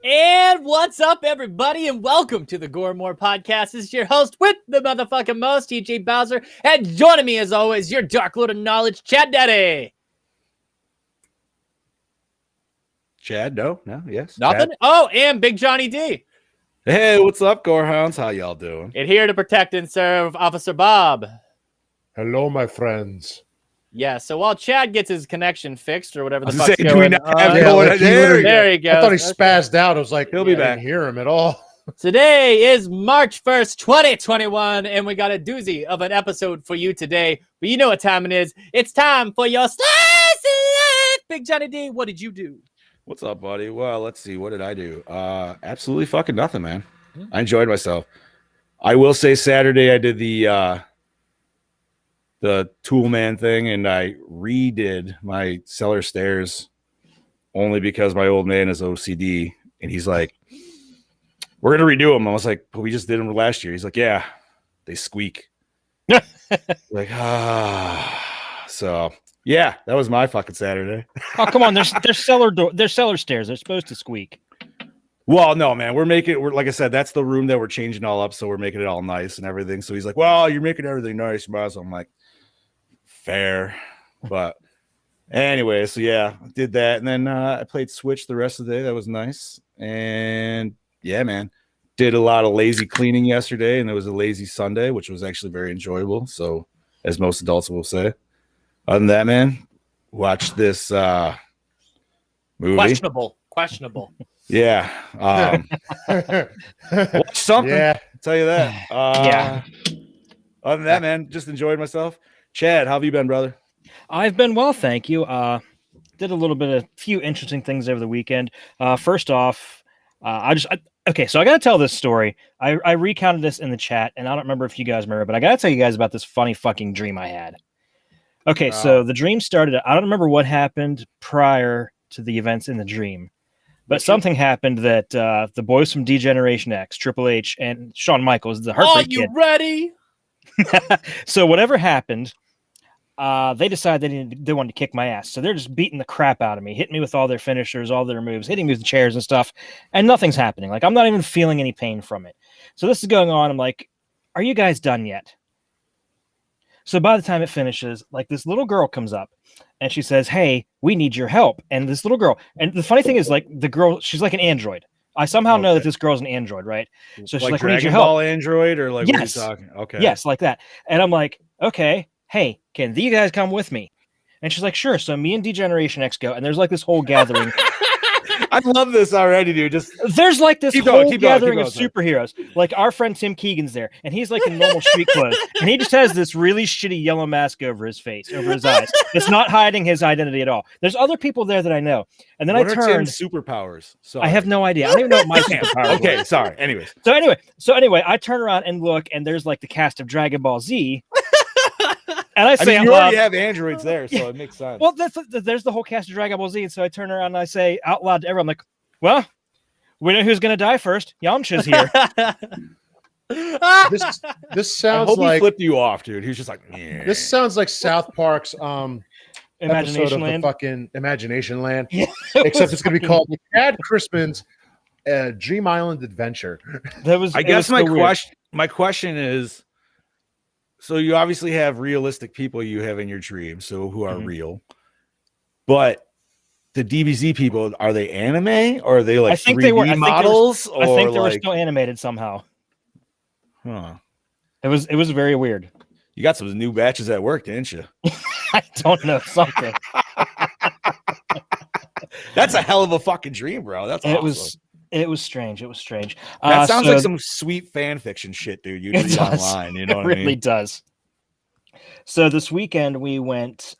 And what's up, everybody, and welcome to the Gore Podcast. This is your host with the motherfucking most, TJ Bowser, and joining me, as always, your dark lord of knowledge, Chad Daddy. Chad, no, yes. Nothing? Chad. Oh, and Big Johnny D. Hey, what's up, Gorehounds? How y'all doing? And here to protect and serve, Officer Bob. Hello, my friends. Yeah, so while Chad gets his connection fixed or whatever the I was fuck's saying, do going we not on, have Yeah, going? like he There literally- there he goes. I thought he spazzed out. I was like, He'll be I back. didn't hear him at all. Today is March 1st, 2021, and we got a doozy of an episode for you today. But you know what time it is. It's time for your Slice of Life. Big Johnny D, what did you do? What's up, buddy? Well, let's see. What did I do? Absolutely fucking nothing, man. I enjoyed myself. I will say Saturday I did the tool man thing, and I redid my cellar stairs only because my old man is OCD, and he's like, we're gonna redo them. I was like, but we just did them last year. He's like, yeah, they squeak. Like, so yeah, that was my fucking Saturday. Oh, come on, they're cellar stairs. They're supposed to squeak. Well, no, man, we're like I said, that's the room that we're changing all up, so we're making it all nice and everything. So he's like, well, you're making everything nice, bro. So I'm like, fair. But anyway, so yeah, I did that. And then I played Switch the rest of the day. That was nice. And yeah, man, did a lot of lazy cleaning yesterday, and it was a lazy Sunday, which was actually very enjoyable. So as most adults will say. Other than that, man, watch this movie. Questionable. Yeah. Watch something. Yeah. I'll tell you that. Yeah. Other than that, man, just enjoyed myself. Chad, how have you been, brother? I've been well, thank you. Did a few interesting things over the weekend. First off, okay, so I got to tell this story. I recounted this in the chat, and I don't remember if you guys remember, but I got to tell you guys about this funny fucking dream I had. Okay, so the dream started. I don't remember what happened prior to the events in the dream, but something happened that the boys from D-Generation X, Triple H, and Shawn Michaels, the Heartbreak Are you Kid. ready? So whatever happened, they decided they wanted to kick my ass. So they're just beating the crap out of me, hitting me with all their finishers, all their moves, hitting me with the chairs and stuff, and nothing's happening. Like, I'm not even feeling any pain from it. So this is going on. I'm like, are you guys done yet? So by the time it finishes, like, this little girl comes up and she says, hey, we need your help. And this little girl, and the funny thing is, like, the girl, she's like an android. I somehow know that this girl's an android, right? So she's like, we need your help. Ball android, or like, Yes. what are you talking? Okay. Yes, like that. And I'm like, okay, hey, can you guys come with me? And she's like, sure. So me and D-Generation X go, and there's like this whole gathering. I love this already, dude. Just There's like this Keep whole going, gathering of sorry. superheroes. Like, our friend Tim Keegan's there, and he's like in normal street clothes, and he just has this really shitty yellow mask over his face, over his eyes. It's not hiding his identity at all. There's other people there that I know. And then what I are turned. Tim's superpowers? I have no idea. I don't even know what my Damn. superpower Okay, was. sorry. Anyways, So anyway, I turn around and look, and there's like the cast of Dragon Ball Z. And I I say, mean, out you loud, already have androids there, so it makes sense. well, there's the whole cast of Dragon Ball Z. And so I turn around and I say out loud to everyone, I'm like, well, we know who's going to die first. Yamcha's here. This I sounds hope he like flipped you off, dude. He was just like, "Meh." this sounds like South Park's episode Imagination of the Land. fucking Imagination Land, Yeah, except it's gonna be called Chad Crispin's Dream Island Adventure. I guess my question is, so you obviously have realistic people you have in your dream, so who are Mhm. real, but the DBZ people, are they anime, or are they like I think 3D they were. models? I think they or were like, still animated somehow. huh. It was very weird. You got some new batches at work, didn't you? I don't know something. That's a hell of a fucking dream, bro. That's awesome. It was strange. It was strange. That sounds so like some sweet fan fiction shit, dude. You'd It read does. online. You know it what I really mean? does. So this weekend we went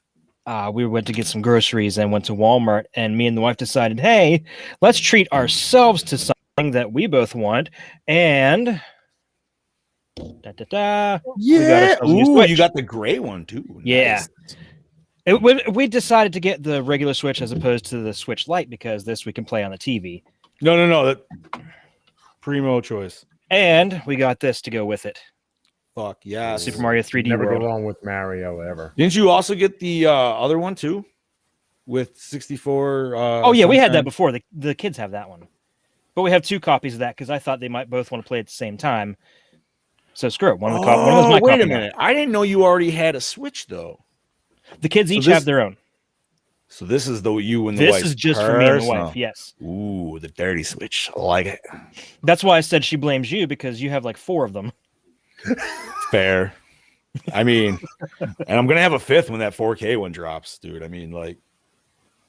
to get some groceries and went to Walmart, and me and the wife decided, hey, let's treat ourselves to something that we both want. And we got Yeah. ourselves a new Ooh, Switch. you got the gray one too. Yeah. Nice. We decided to get the regular Switch as opposed to the Switch Lite because this we can play on the TV. No. That primo choice. And we got this to go with it. Fuck yeah. Super Mario 3D Never World. go wrong with Mario ever. Didn't you also get the other one too? With 64. Oh yeah, we had that Sunshine? before. The kids have that one. But we have 2 copies of that because I thought they might both want to play at the same time. So screw it. One of them's my wait copy a now. minute. I didn't know you already had a Switch though. The kids So each this- have their own. So this is the you and the This wife. is just for me and the wife. Yes. Ooh, the dirty Switch. I like it. That's why I said she blames you because you have like 4 of them. Fair. I mean, and I'm gonna have a 5th when that 4K one drops, dude. I mean, like,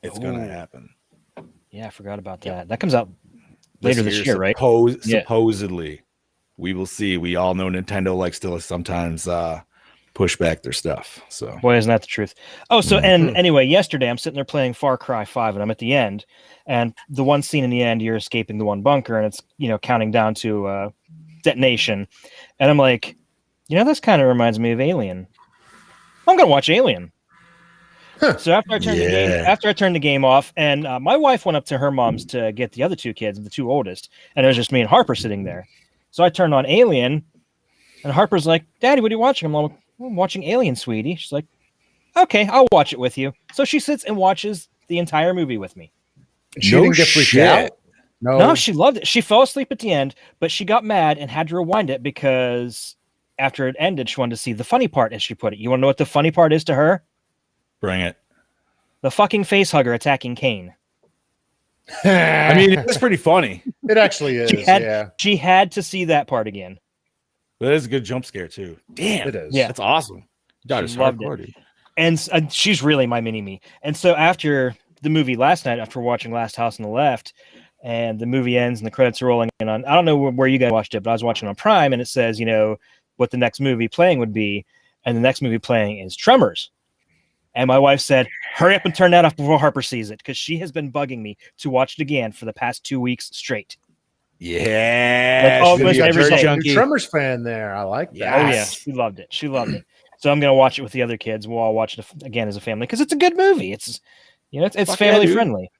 it's gonna happen. Yeah, I forgot about that. That comes out later this year, right? Supposedly, we will see. We all know Nintendo likes to sometimes push back their stuff. So, Boy, isn't that the truth? Oh, so and anyway, yesterday I'm sitting there playing Far Cry 5, and I'm at the end, and the one scene in the end, you're escaping the one bunker, and it's counting down to detonation, and I'm like, this kind of reminds me of Alien. I'm gonna watch Alien. So after I turned the game off, and my wife went up to her mom's to get the other 2 kids, the 2 oldest, and it was just me and Harper sitting there. So I turned on Alien, and Harper's like, "Daddy, what are you watching?" I'm like, "I'm watching Alien, sweetie." She's like, "Okay, I'll watch it with you." So she sits and watches the entire movie with me. She didn't get freaked out? No, she loved it. She fell asleep at the end, but she got mad and had to rewind it because after it ended, she wanted to see the funny part, as she put it. You want to know what the funny part is to her? bring it. The fucking face hugger attacking Kane. I mean, it's pretty funny. It actually is. She had to see that part again. But it is a good jump scare too. Damn, It is. Yeah. that's awesome. Daughter's loved hardcore. And she's really my mini-me. And so after the movie last night, after watching Last House on the Left, and the movie ends and the credits are rolling, and I don't know where you guys watched it, but I was watching on Prime, and it says, what the next movie playing would be, and the next movie playing is Tremors. And my wife said, hurry up and turn that off before Harper sees it, because she has been bugging me to watch it again for the past 2 weeks straight. Yeah, Like almost every day. New Tremors fan there. I like that. Yeah. Oh yeah, she loved it. She loved it. So I'm gonna watch it with the other kids. We'll all watch it again as a family because it's a good movie. It's it's family friendly.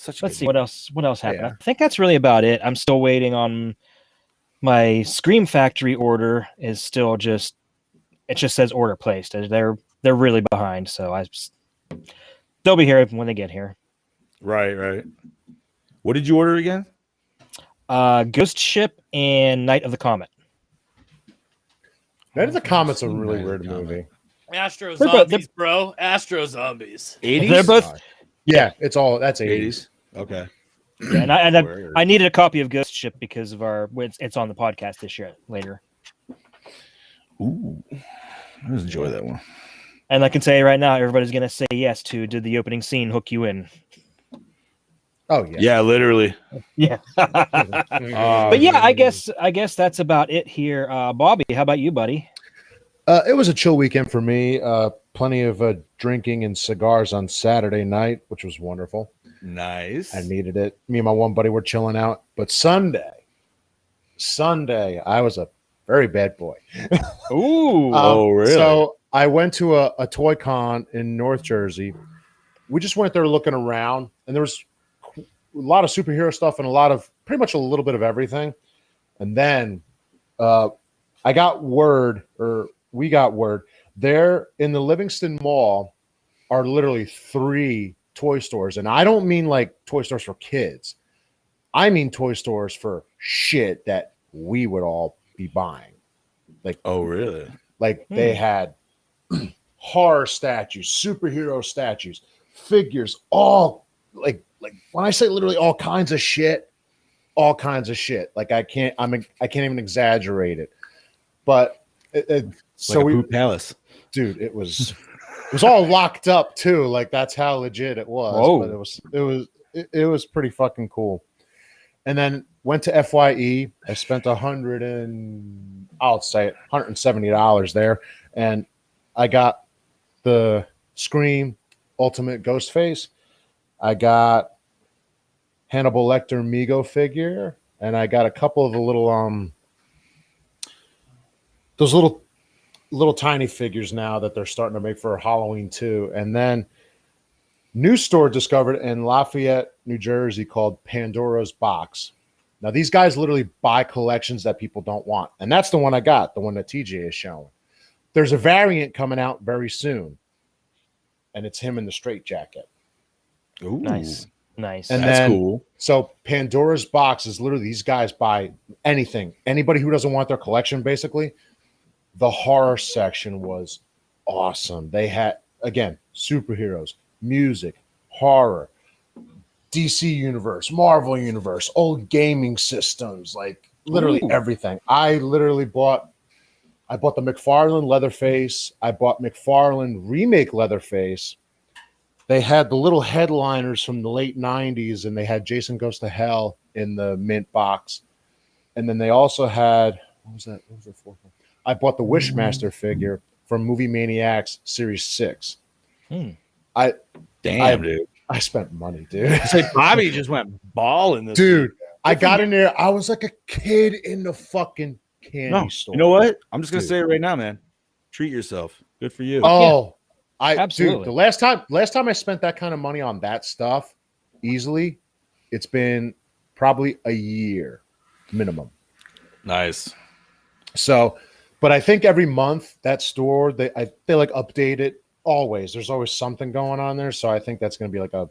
Let's see what else happened. Yeah. I think that's really about it. I'm still waiting on my Scream Factory order. Is still it just says order placed. They're really behind, so they'll be here when they get here. Right. What did you order again? Ghost Ship and Night of the Comet. Night of the Comet's a really weird movie. Astro Zombies, bro. Astro Zombies. 80s? They're both. Yeah, that's 80s. Okay. Yeah, and I needed a copy of Ghost Ship because of it's on the podcast this year later. Ooh, I just enjoy that one. And I can say right now, everybody's gonna say yes to did the opening scene hook you in? Oh yeah. Yeah, literally. Yeah. But yeah, I guess that's about it here. Bobby, how about you, buddy? It was a chill weekend for me. Plenty of drinking and cigars on Saturday night, which was wonderful. Nice. I needed it. Me and my one buddy were chilling out. But Sunday, I was a very bad boy. Ooh. Oh, really? So I went to a toy con in North Jersey. We just went there looking around, and there was a lot of superhero stuff and pretty much a little bit of everything. And then we got word there in the Livingston Mall are literally 3 toy stores. And I don't mean like toy stores for kids. I mean toy stores for shit that we would all be buying. Like, oh, really? Like they had horror statues, superhero statues, figures, all like when I say literally all kinds of shit. Like I can't even exaggerate it. But so like a poop palace, dude. It was all locked up too. Like that's how legit it was. Whoa. But it was pretty fucking cool. And then went to FYE. I spent $170 there, and I got the Scream Ultimate Ghostface. I got Hannibal Lecter Mego figure, and I got a couple of the little those little tiny figures now that they're starting to make for Halloween too. And then new store discovered in Lafayette, New Jersey called Pandora's Box. Now these guys literally buy collections that people don't want, and that's the one I got, the one that TJ is showing. There's a variant coming out very soon, and it's him in the straitjacket. Ooh. Nice. Nice. And That's then, cool. So Pandora's Box is literally these guys buy anything. Anybody who doesn't want their collection, basically. The horror section was awesome. They had, again, superheroes, music, horror, DC Universe, Marvel Universe, old gaming systems, like literally everything. I bought the McFarlane Leatherface. I bought McFarlane Remake Leatherface. They had the little headliners from the late 90s, and they had Jason Goes to Hell in the mint box. And then they also had, what was that for? I bought the Wishmaster figure from Movie Maniacs Series 6. Damn, dude. I spent money, dude. Say Bobby just went balling this Dude, week. I got in there. I was like a kid in the fucking candy store. You know what? I'm just gonna Dude. say it right now, man. Treat yourself. Good for you. Oh, Absolutely. Dude, the last time I spent that kind of money on that stuff, easily, it's been probably a year minimum. Nice. So, but I think every month that store they like update it always. There's always something going on there, so I think that's going to be like a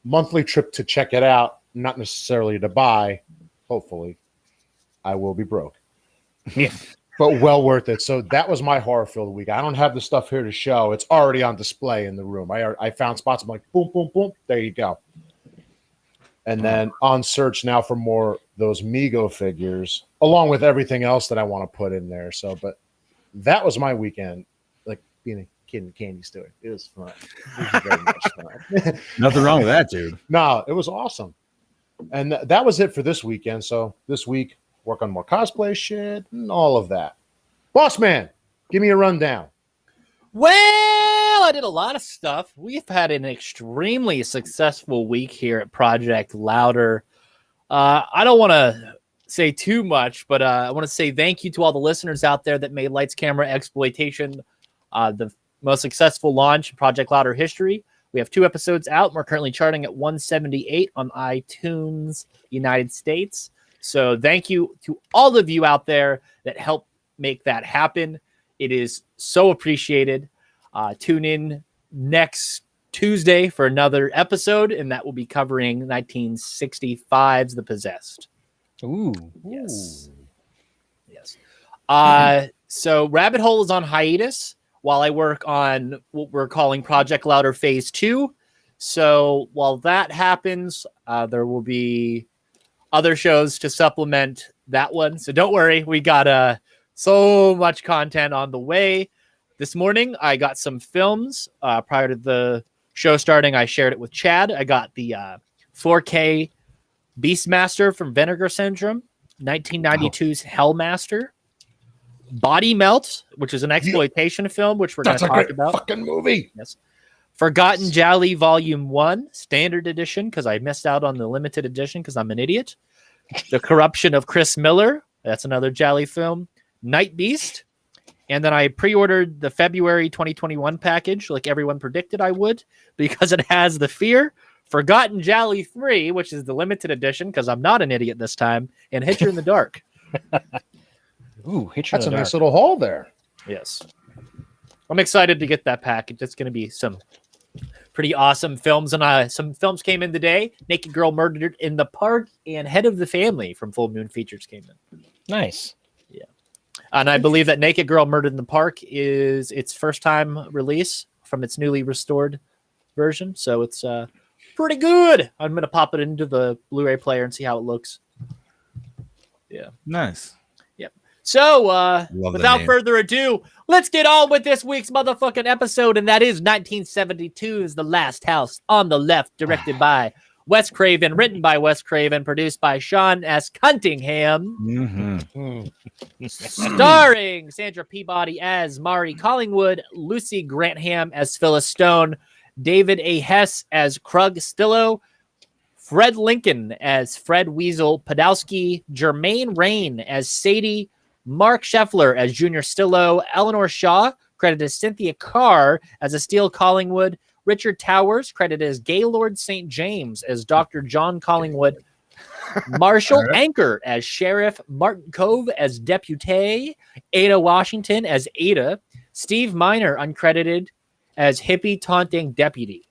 monthly trip to check it out, not necessarily to buy. Hopefully, I will be broke. Yeah. But well worth it. So that was my horror-filled week. I don't have the stuff here to show. It's already on display in the room. I found spots. I'm like, boom, boom, boom. There you go. And then on search now for more those Mego figures, along with everything else that I want to put in there. So, but that was my weekend, like being a kid in a candy store. It was fun. It was very much fun. Nothing wrong with that, dude. No, it was awesome. And that was it for this weekend. So this week, work on more cosplay shit and all of that. Boss man, give me a rundown. Well, I did a lot of stuff. We've had an extremely successful week here at Project Louder. I don't want to say too much, but I want to say thank you to all the listeners out there that made Lights Camera Exploitation the most successful launch in Project Louder history. We have 2 episodes out. We're currently charting at 178 on iTunes United States. So thank you to all of you out there that helped make that happen. It is so appreciated. Tune in next Tuesday for another episode, and that will be covering 1965's The Possessed. Ooh. Yes. Yes. So Rabbit Hole is on hiatus while I work on what we're calling Project Louder Phase 2. So while that happens, there will be other shows to supplement that one. So don't worry. We got so much content on the way. This morning, I got some films. Prior to the show starting, I shared it with Chad. I got the 4K Beastmaster from Vinegar Syndrome, 1992's Hellmaster, Body Melt, which is an exploitation film, which we're going to talk about. Fucking movie. Yes. Forgotten Jolly Volume 1, Standard Edition, because I missed out on the limited edition because I'm an idiot. The Corruption of Chris Miller, that's another Jolly film. Night Beast. And then I pre-ordered the February 2021 package, like everyone predicted I would, because it has The Fear, Forgotten Jolly 3, which is the limited edition, because I'm not an idiot this time, and Hitcher in the Dark. Ooh, Hitcher in That's the a Dark. nice little haul there. Yes. I'm excited to get that package. It's going to be some pretty awesome films. And some films came in today. Naked Girl Murdered in the Park and Head of the Family from Full Moon Features came in. Nice. And I believe that Naked Girl Murdered in the Park is its first time release from its newly restored version. So it's pretty good. I'm going to pop it into the Blu-ray player and see how it looks. Yeah. Nice. Yep. So the without name. further ado, let's get on with this week's motherfucking episode. And that is 1972's The Last House on the Left, directed by Wes Craven, written by Wes Craven, produced by Sean S. Cunningham. Mm-hmm. Starring Sandra Peabody as Mari Collingwood, Lucy Grantham as Phyllis Stone, David A. Hess as Krug Stillo, Fred Lincoln as Fred Weasel Podolsky, Jermaine Rain as Sadie, Mark Scheffler as Junior Stillo, Eleanor Shaw, credited as Cynthia Carr as Estelle Collingwood, Richard Towers, credited as Gaylord St. James as Dr. John Collingwood, Marshall Anchor as Sheriff, Martin Cove as Deputy, Ada Washington as Ada, Steve Miner, uncredited, as Hippie Taunting Deputy.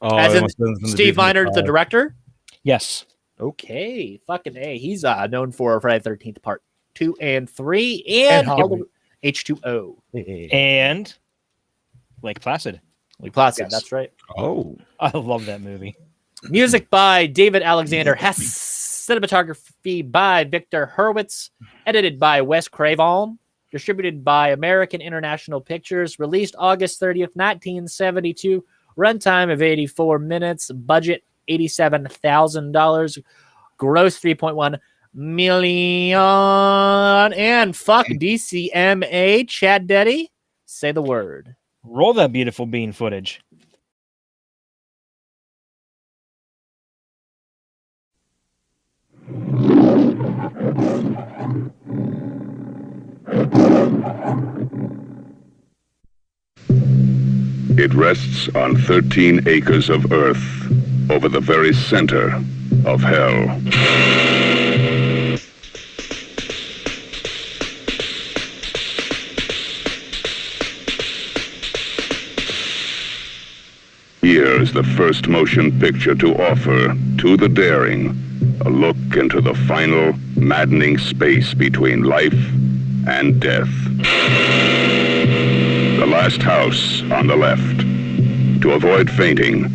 Oh, As in almost sounds from the Steve dude from Miner, the Five. director. Yes. Okay, fucking A. He's known for Friday the 13th Part 2 and 3 And and H2O. And Lake Placid. Lake Placid, Yes. that's right. Oh, I love that movie. Music by David Alexander Hess. Cinematography by Victor Hurwitz. Edited by Wes Craven. Distributed by American International Pictures. Released August 30th, 1972. Runtime of 84 minutes. Budget $87,000. Gross $3.1 million. And fuck DCMA. Chad Deddy, say the word. Roll that beautiful bean footage. It rests on 13 acres of earth over the very center of hell. Here is the first motion picture to offer to the daring a look into the final, maddening space between life and death. The last house on the left. To avoid fainting,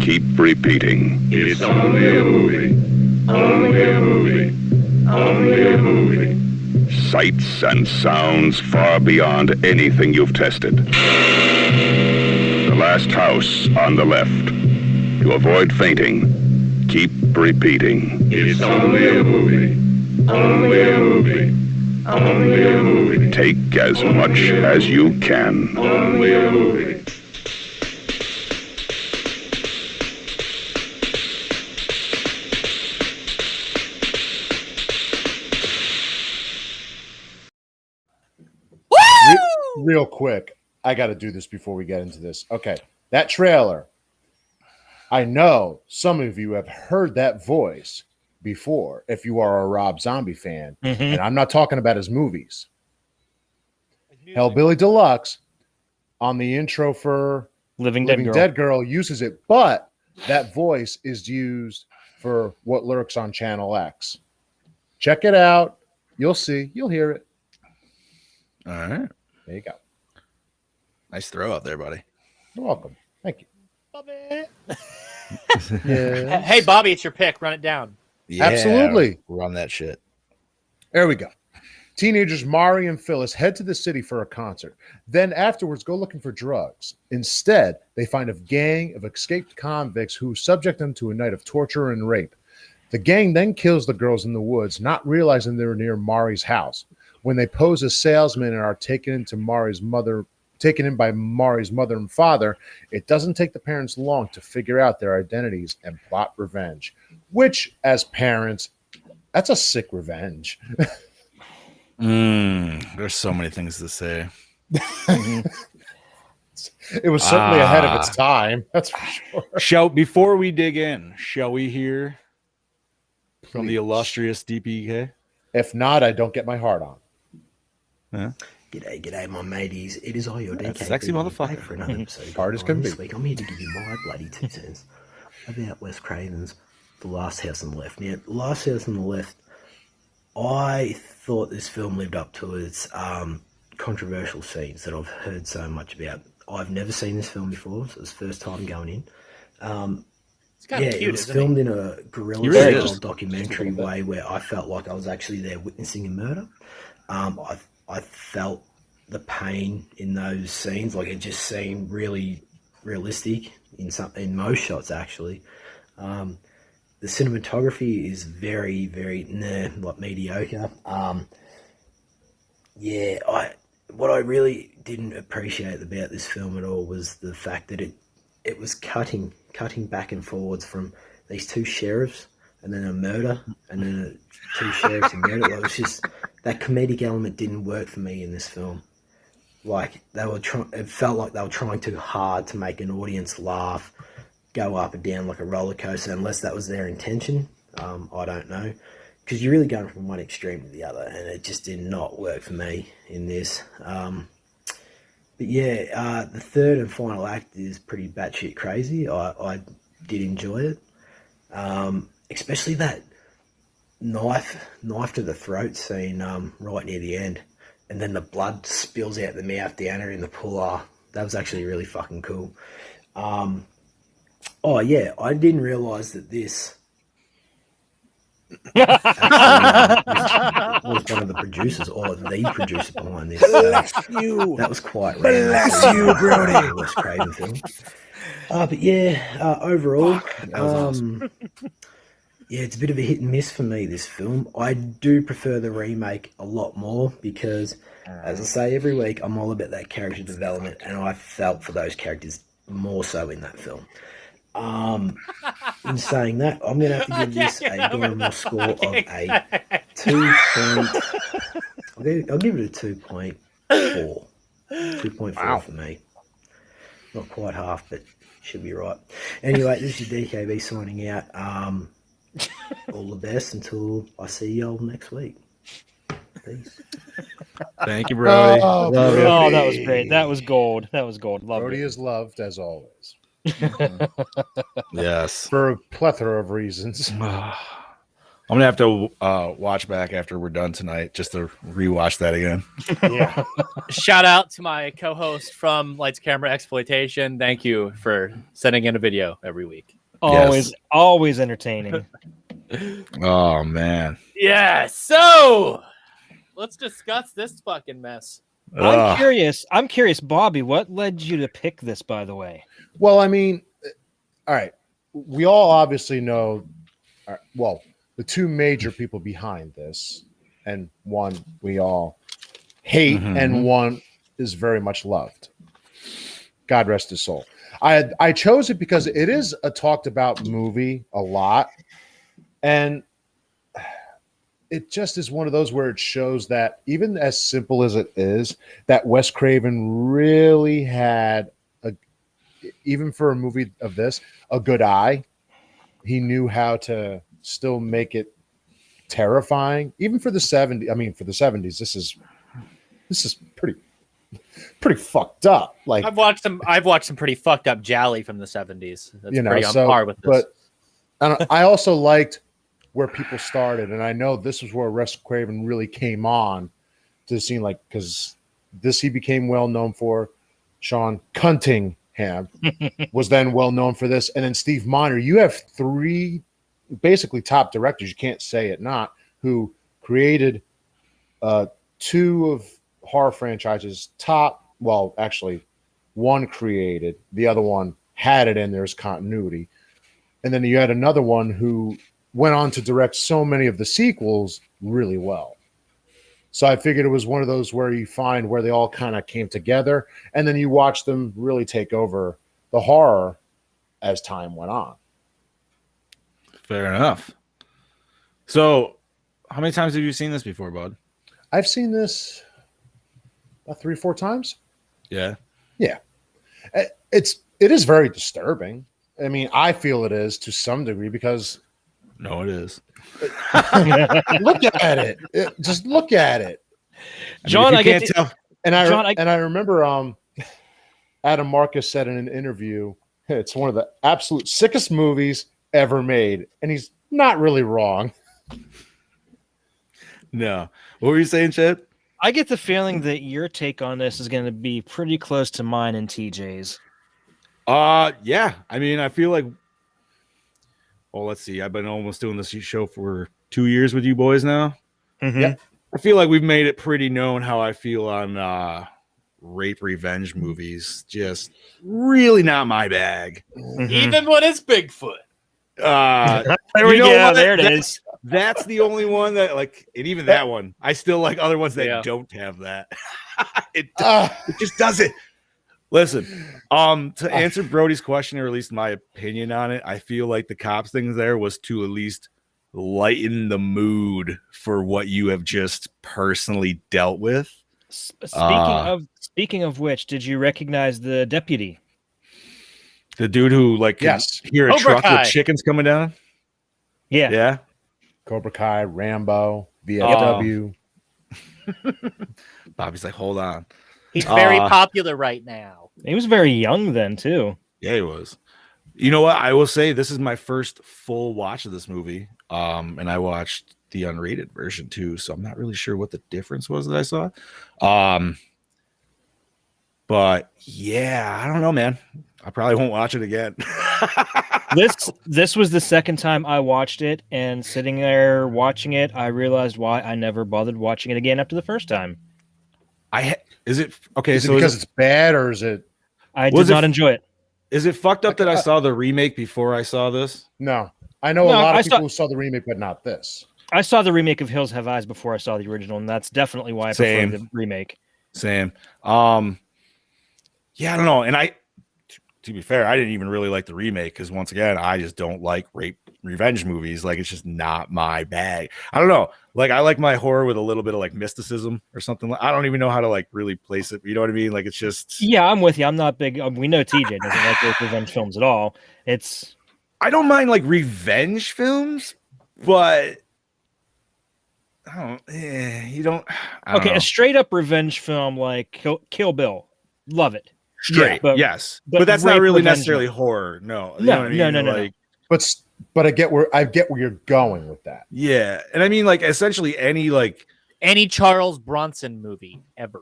keep repeating. It's only a movie. Only a movie. Only a movie. Sights and sounds far beyond anything you've tested. The last house on the left. To avoid fainting, keep repeating. It's only a movie. Only a movie. Only a movie. Take as much as you can. Only a movie. Real quick, I got to do this before we get into this. Okay, that trailer. I know some of you have heard that voice before if you are a Rob Zombie fan, and I'm not talking about his movies. Hellbilly Deluxe on the intro for Living Living Dead Girl. Dead Girl uses it, but that voice is used for What Lurks on Channel X. Check it out. You'll see. You'll hear it. all right. There you go. Nice throw out there, buddy. You're welcome. Thank you. Bobby. Yeah. Hey, Bobby, it's your pick. Run it down. Yeah, Absolutely. We're on that shit. There we go. Teenagers Mari and Phyllis head to the city for a concert. Then afterwards go looking for drugs. Instead, they find a gang of escaped convicts who subject them to a night of torture and rape. The gang then kills the girls in the woods, not realizing they were near Mari's house. When they pose as salesmen and are taken in by Mari's mother and father, it doesn't take the parents long to figure out their identities and plot revenge. Which, as parents, that's a sick revenge. There's so many things to say. It was certainly ahead of its time. That's for sure. Before we dig in, shall we hear from the illustrious DPK? If not, I don't get my heart on. Yeah. G'day, my mateys. It is I, your That DK. sexy motherfucker. For another episode. Hard as can This be. week, I'm here to give you my bloody 2 cents about Wes Craven's The Last House on the Left. Now, The Last House on the Left, I thought this film lived up to its controversial scenes that I've heard so much about. I've never seen this film before, so it's the first time going in. It's kind of It cute, was isn't filmed it? in a guerrilla He really style is. documentary way where I felt like I was actually there witnessing a murder. I felt the pain in those scenes, like it just seemed really realistic in most shots. Actually, the cinematography is very, very mediocre. What I really didn't appreciate about this film at all was the fact that it was cutting back and forwards from these two sheriffs and then a murder and then two sheriffs and murder. Like, it was just that comedic element didn't work for me in this film. Like it felt like they were trying too hard to make an audience laugh, go up and down like a roller coaster. Unless that was their intention, I don't know. Because you're really going from one extreme to the other, and it just did not work for me in this. But yeah, the third and final act is pretty batshit crazy. I did enjoy it, especially that knife to the throat scene right near the end, and then the blood spills out the mouth down her in the pool. That was actually really fucking cool. Oh yeah, I didn't realize that this actually was one of the producers or the producer behind this. That was quite random. Bless you, Brody. Wes Craven film. But yeah, overall, that was awesome. Yeah, it's a bit of a hit and miss for me, this film. I do prefer the remake a lot more because, as I say every week, I'm all about that character development, and I felt for those characters more so in that film. In saying that, I'm going to have to give this a Gore score of a 2. I'll give it a 2.4. 2.4 for me. Not quite half, but should be right. Anyway, this is your DKB signing out. All the best until I see y'all next week. Peace. Thank you, Brody. Oh, Love it. Oh, that was great. That was gold. That was gold. Love Brody it. is loved as always Yes. for a plethora of reasons. I'm gonna have to watch back after we're done tonight just to rewatch that again. Yeah. Shout out to my co-host from Lights Camera Exploitation. Thank you for sending in a video every week. Always entertaining. Oh man. Yeah, so let's discuss this fucking mess. I'm curious, Bobby, what led you to pick this, by the way? Well, I mean, all right. We all obviously know, well, the two major people behind this, and one we all hate, and one is very much loved. God rest his soul. I chose it because it is a talked about movie a lot, and it just is one of those where it shows that even as simple as it is, that Wes Craven really had even for a movie of this, a good eye. He knew how to still make it terrifying, even for the 70s. I mean, for the 70s, this is pretty fucked up. Like I've watched some pretty fucked up Jolly from the 70s. That's pretty on par with this. But I also liked where people started, and I know this was where Wes Craven really came on to the scene, like because this he became well known for. Sean Cunningham was then well known for this, and then Steve Miner. You have three basically top directors. You can't say it not who created two of horror franchises. Well, actually, one created, the other one had it in there's continuity, and then you had another one who went on to direct so many of the sequels really well. So I figured it was one of those where you find where they all kind of came together, and then you watch them really take over the horror as time went on. Fair enough. So, how many times have you seen this before, bud? I've seen this about 3 or 4 times. Yeah. Yeah. It is very disturbing. I mean, I feel it is to some degree because No, it is. look at it. Just look at it. John, I get tell. And I John, and I remember Adam Marcus said in an interview, it's one of the absolute sickest movies ever made, and he's not really wrong. No. What were you saying, Chad? I get the feeling that your take on this is going to be pretty close to mine and TJ's. Yeah. I mean, I feel like, well, let's see. I've been almost doing this show for 2 years with you boys now. Mm-hmm. Yep. I feel like we've made it pretty known how I feel on rape revenge movies. Just really not my bag. Mhm. Even when it's Bigfoot. There we You know go. what? There it is. That's the only one that, like, and even that one, I still like other ones that Yeah. don't have that. It just doesn't. Listen, to answer Brody's question, or at least my opinion on it, I feel like the cops thing there was to at least lighten the mood for what you have just personally dealt with. Speaking of which, did you recognize the deputy? The dude who like can Yes. hear a Cobra truck Kai. with chickens coming down. Yeah. Yeah. Cobra Kai, Rambo, VFW. Bobby's like, hold on. He's very popular right now. He was very young then too. Yeah, he was. You know what? I will say this is my first full watch of this movie. And I watched the unrated version too, so I'm not really sure what the difference was that I saw. But yeah, I don't know, man. I probably won't watch it again. This was the second time I watched it, and sitting there watching it, I realized why I never bothered watching it again after the first time. Is it okay? Is it So because it's bad, or is it? I did not enjoy it. Is it fucked up that I saw the remake before I saw this? No, I know a lot of people who saw the remake, but not this. I saw the remake of Hills Have Eyes before I saw the original, and that's definitely why I prefer the remake. Same. Yeah, I don't know. And to be fair, I didn't even really like the remake because once again, I just don't like rape revenge movies. Like, it's just not my bag. I don't know. Like, I like my horror with a little bit of like mysticism or something. I don't even know how to like really place it. You know what I mean? Like, it's just. Yeah, I'm with you. I'm not big. We know TJ doesn't like rape revenge films at all. I don't mind like revenge films, but you don't. I don't know. A straight up revenge film like Kill Bill, love it. Straight, yeah, yes, but that's not really necessarily film. horror. No, no. Like, but I get where you're going with that. Yeah, and I mean, like, essentially any Charles Bronson movie ever.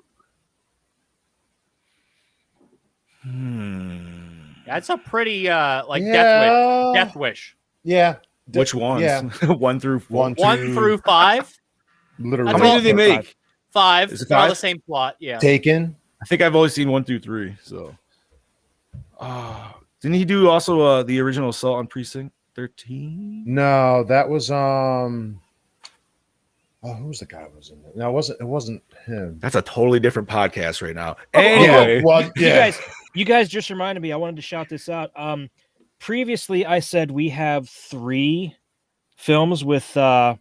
That's a pretty Death Wish. Yeah. Which ones? Yeah. 1 through 4. 1 through 5. Literally. How many did they make? 5. Is it They're all 5? the same plot. Yeah. Taken. I think I've only seen 1 through 3. So, didn't he do also the original Assault on Precinct 13? No, that was who was the guy who was in it? No, it wasn't him. That's a totally different podcast right now. Anyway, you guys just reminded me. I wanted to shout this out. Previously, I said we have 3 films with Tom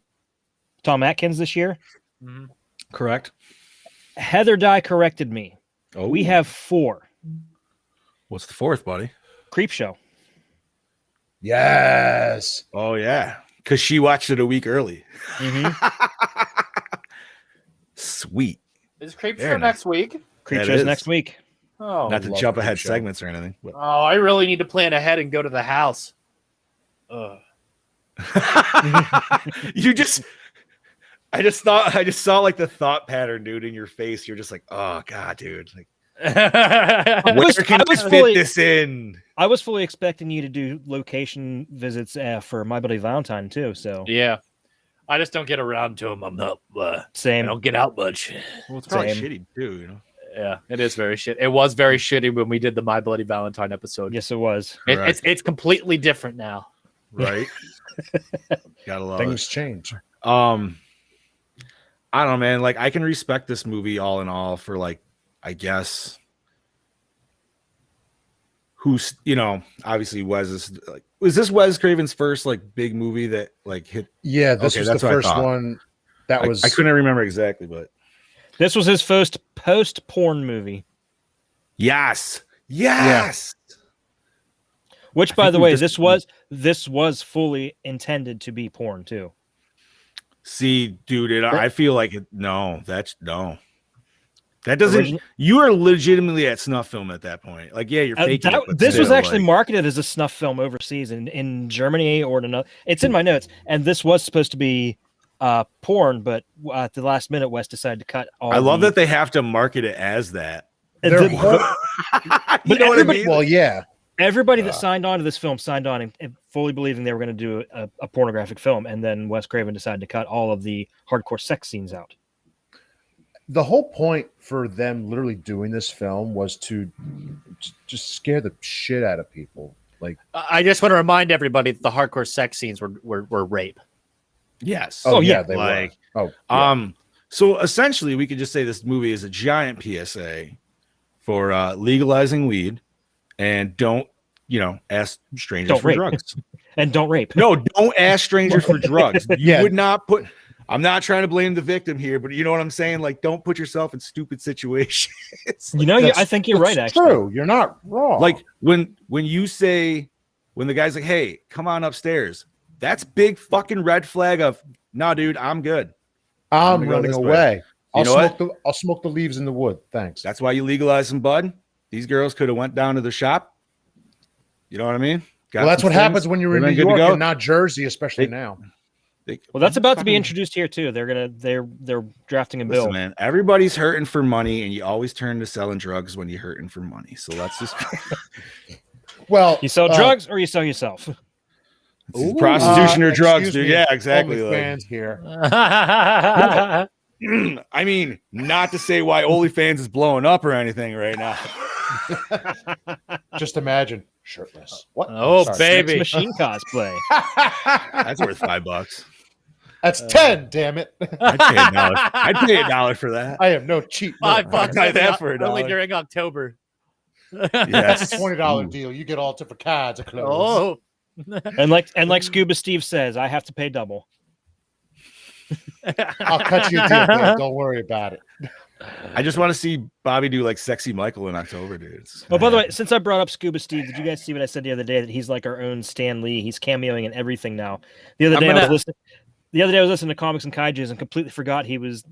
Atkins this year. Mm-hmm. Correct. Heather Dye corrected me. Oh, we have 4. What's the 4th, buddy? Creepshow. Yes. Oh yeah, because she watched it a week early. Mm-hmm. Sweet. Is Creepshow next week? Creepshow's next week. Oh, not to jump ahead segments or anything. But. Oh, I really need to plan ahead and go to the house. I just saw like the thought pattern, dude, in your face. You're just like, oh god, dude. Like, where can I fit this in? I was fully expecting you to do location visits for My Bloody Valentine too. So yeah, I just don't get around to them. I'm not same. I don't get out much. Well, it's probably shitty too, you know. Yeah, it is very shit. It was very shitty when we did the My Bloody Valentine episode. Yes, it was. It's completely different now. Right. Gotta love things change. I don't know, man. Like, I can respect this movie all in all for, like, I guess who's, you know, obviously Wes is like, was this Wes Craven's first like big movie that like hit? Yeah, this was the first one. That was I couldn't remember exactly, but this was his first post-porn movie. Yes. Which, by the way, this was fully intended to be porn too. See, dude, I feel like that doesn't. You are legitimately at snuff film at that point. Like, yeah, you're faking it. This was actually marketed as a snuff film overseas in Germany or in another. It's in my notes, and this was supposed to be porn, but at the last minute, Wes decided to cut all. I love that they have to market it as that. You know what I mean? Well, yeah. Everybody that signed on to this film signed on and fully believing they were going to do a pornographic film, and then Wes Craven decided to cut all of the hardcore sex scenes out. The whole point for them literally doing this film was to just scare the shit out of people. Like, I just want to remind everybody that the hardcore sex scenes were rape. Yes. Oh yeah, they were. Oh, yeah. So essentially, we could just say this movie is a giant PSA for legalizing weed, and don't ask strangers for drugs, and don't rape. No, don't ask strangers for drugs. You would not put. I'm not trying to blame the victim here, but you know what I'm saying? Like, don't put yourself in stupid situations. I think you're right, actually. True. You're not wrong. Like, when you say, when the guy's like, hey, come on upstairs, that's big fucking red flag of, nah, dude, I'm good. I'm running away. You know what? I'll smoke the leaves in the wood. Thanks. That's why you legalize some bud. These girls could have went down to the shop. You know what I mean? Well, that's what happens when you're in New York and not Jersey, especially now. Well, that's about to be introduced here too. They're drafting a bill. Listen, man, everybody's hurting for money, and you always turn to selling drugs when you're hurting for money. So let's just well, you sell drugs or you sell yourself. Prostitution or drugs, dude. Yeah, exactly. Fans here. I mean, not to say why OnlyFans is blowing up or anything right now. Just imagine shirtless. What? Oh, baby. Machine cosplay. That's worth $5. That's 10. Damn it! I'd pay $1. I'd pay $1 for that. I am no cheap. $5 buy that for only $1. during October. Yes, It's a $20 deal. You get all different kinds of clothes. Oh, and like Scuba Steve says, I have to pay double. I'll cut you a deal, man. Don't worry about it. I just want to see Bobby do like Sexy Michael in October, dude. Oh, by the way, since I brought up Scuba Steve, did you guys see what I said the other day that he's like our own Stan Lee? He's cameoing in everything now. The other day I was listening to Comics and Kaijus and completely forgot he was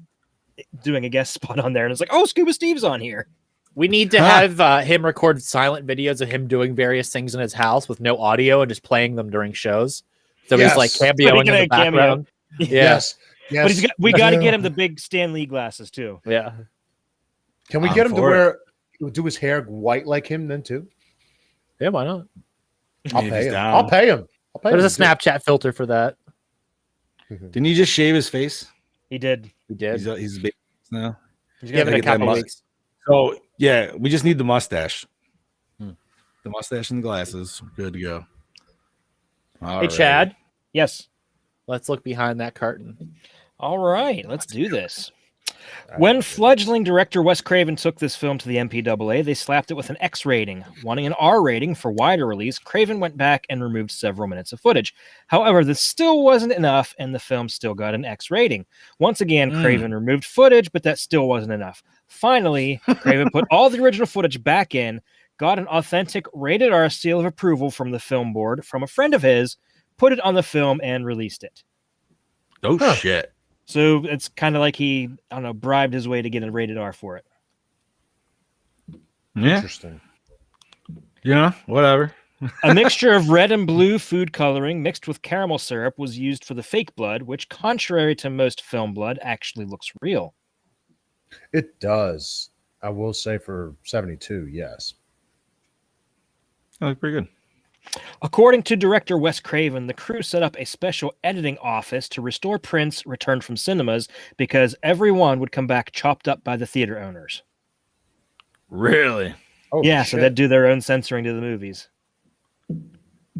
doing a guest spot on there, and it's like, oh, Scuba Steve's on here. we need to have him record silent videos of him doing various things in his house with no audio and just playing them during shows. So he's like cameoing in the background. Yes. But we got to get him the big Stan Lee glasses too. Yeah. Can we get him to do his hair white like him then too? Yeah, why not? I'll pay him. I'll pay him. There's a Snapchat filter for that. Didn't he just shave his face? He did. He did. He's big now. He's giving it a couple weeks. So yeah, we just need the mustache. The mustache and the glasses. We're good to go. Hey, Chad. Yes. Let's look behind that curtain. All right, let's do this. When fledgling director Wes Craven took this film to the MPAA, they slapped it with an X rating. Wanting an R rating for wider release, Craven went back and removed several minutes of footage. However, this still wasn't enough, and the film still got an X rating. Once again, Craven removed footage, but that still wasn't enough. Finally, Craven put all the original footage back in, got an authentic rated R seal of approval from the film board from a friend of his, put it on the film, and released it. Oh, shit. So it's kind of like he, I don't know, bribed his way to get a rated R for it. Yeah. Interesting. Yeah, whatever. A mixture of red and blue food coloring mixed with caramel syrup was used for the fake blood, which, contrary to most film blood, actually looks real. It does. I will say for 72, yes. Oh, pretty good. According to director Wes Craven, the crew set up a special editing office to restore prints returned from cinemas because everyone would come back chopped up by the theater owners. Really? Oh, yeah, shit. so they'd do their own censoring to the movies.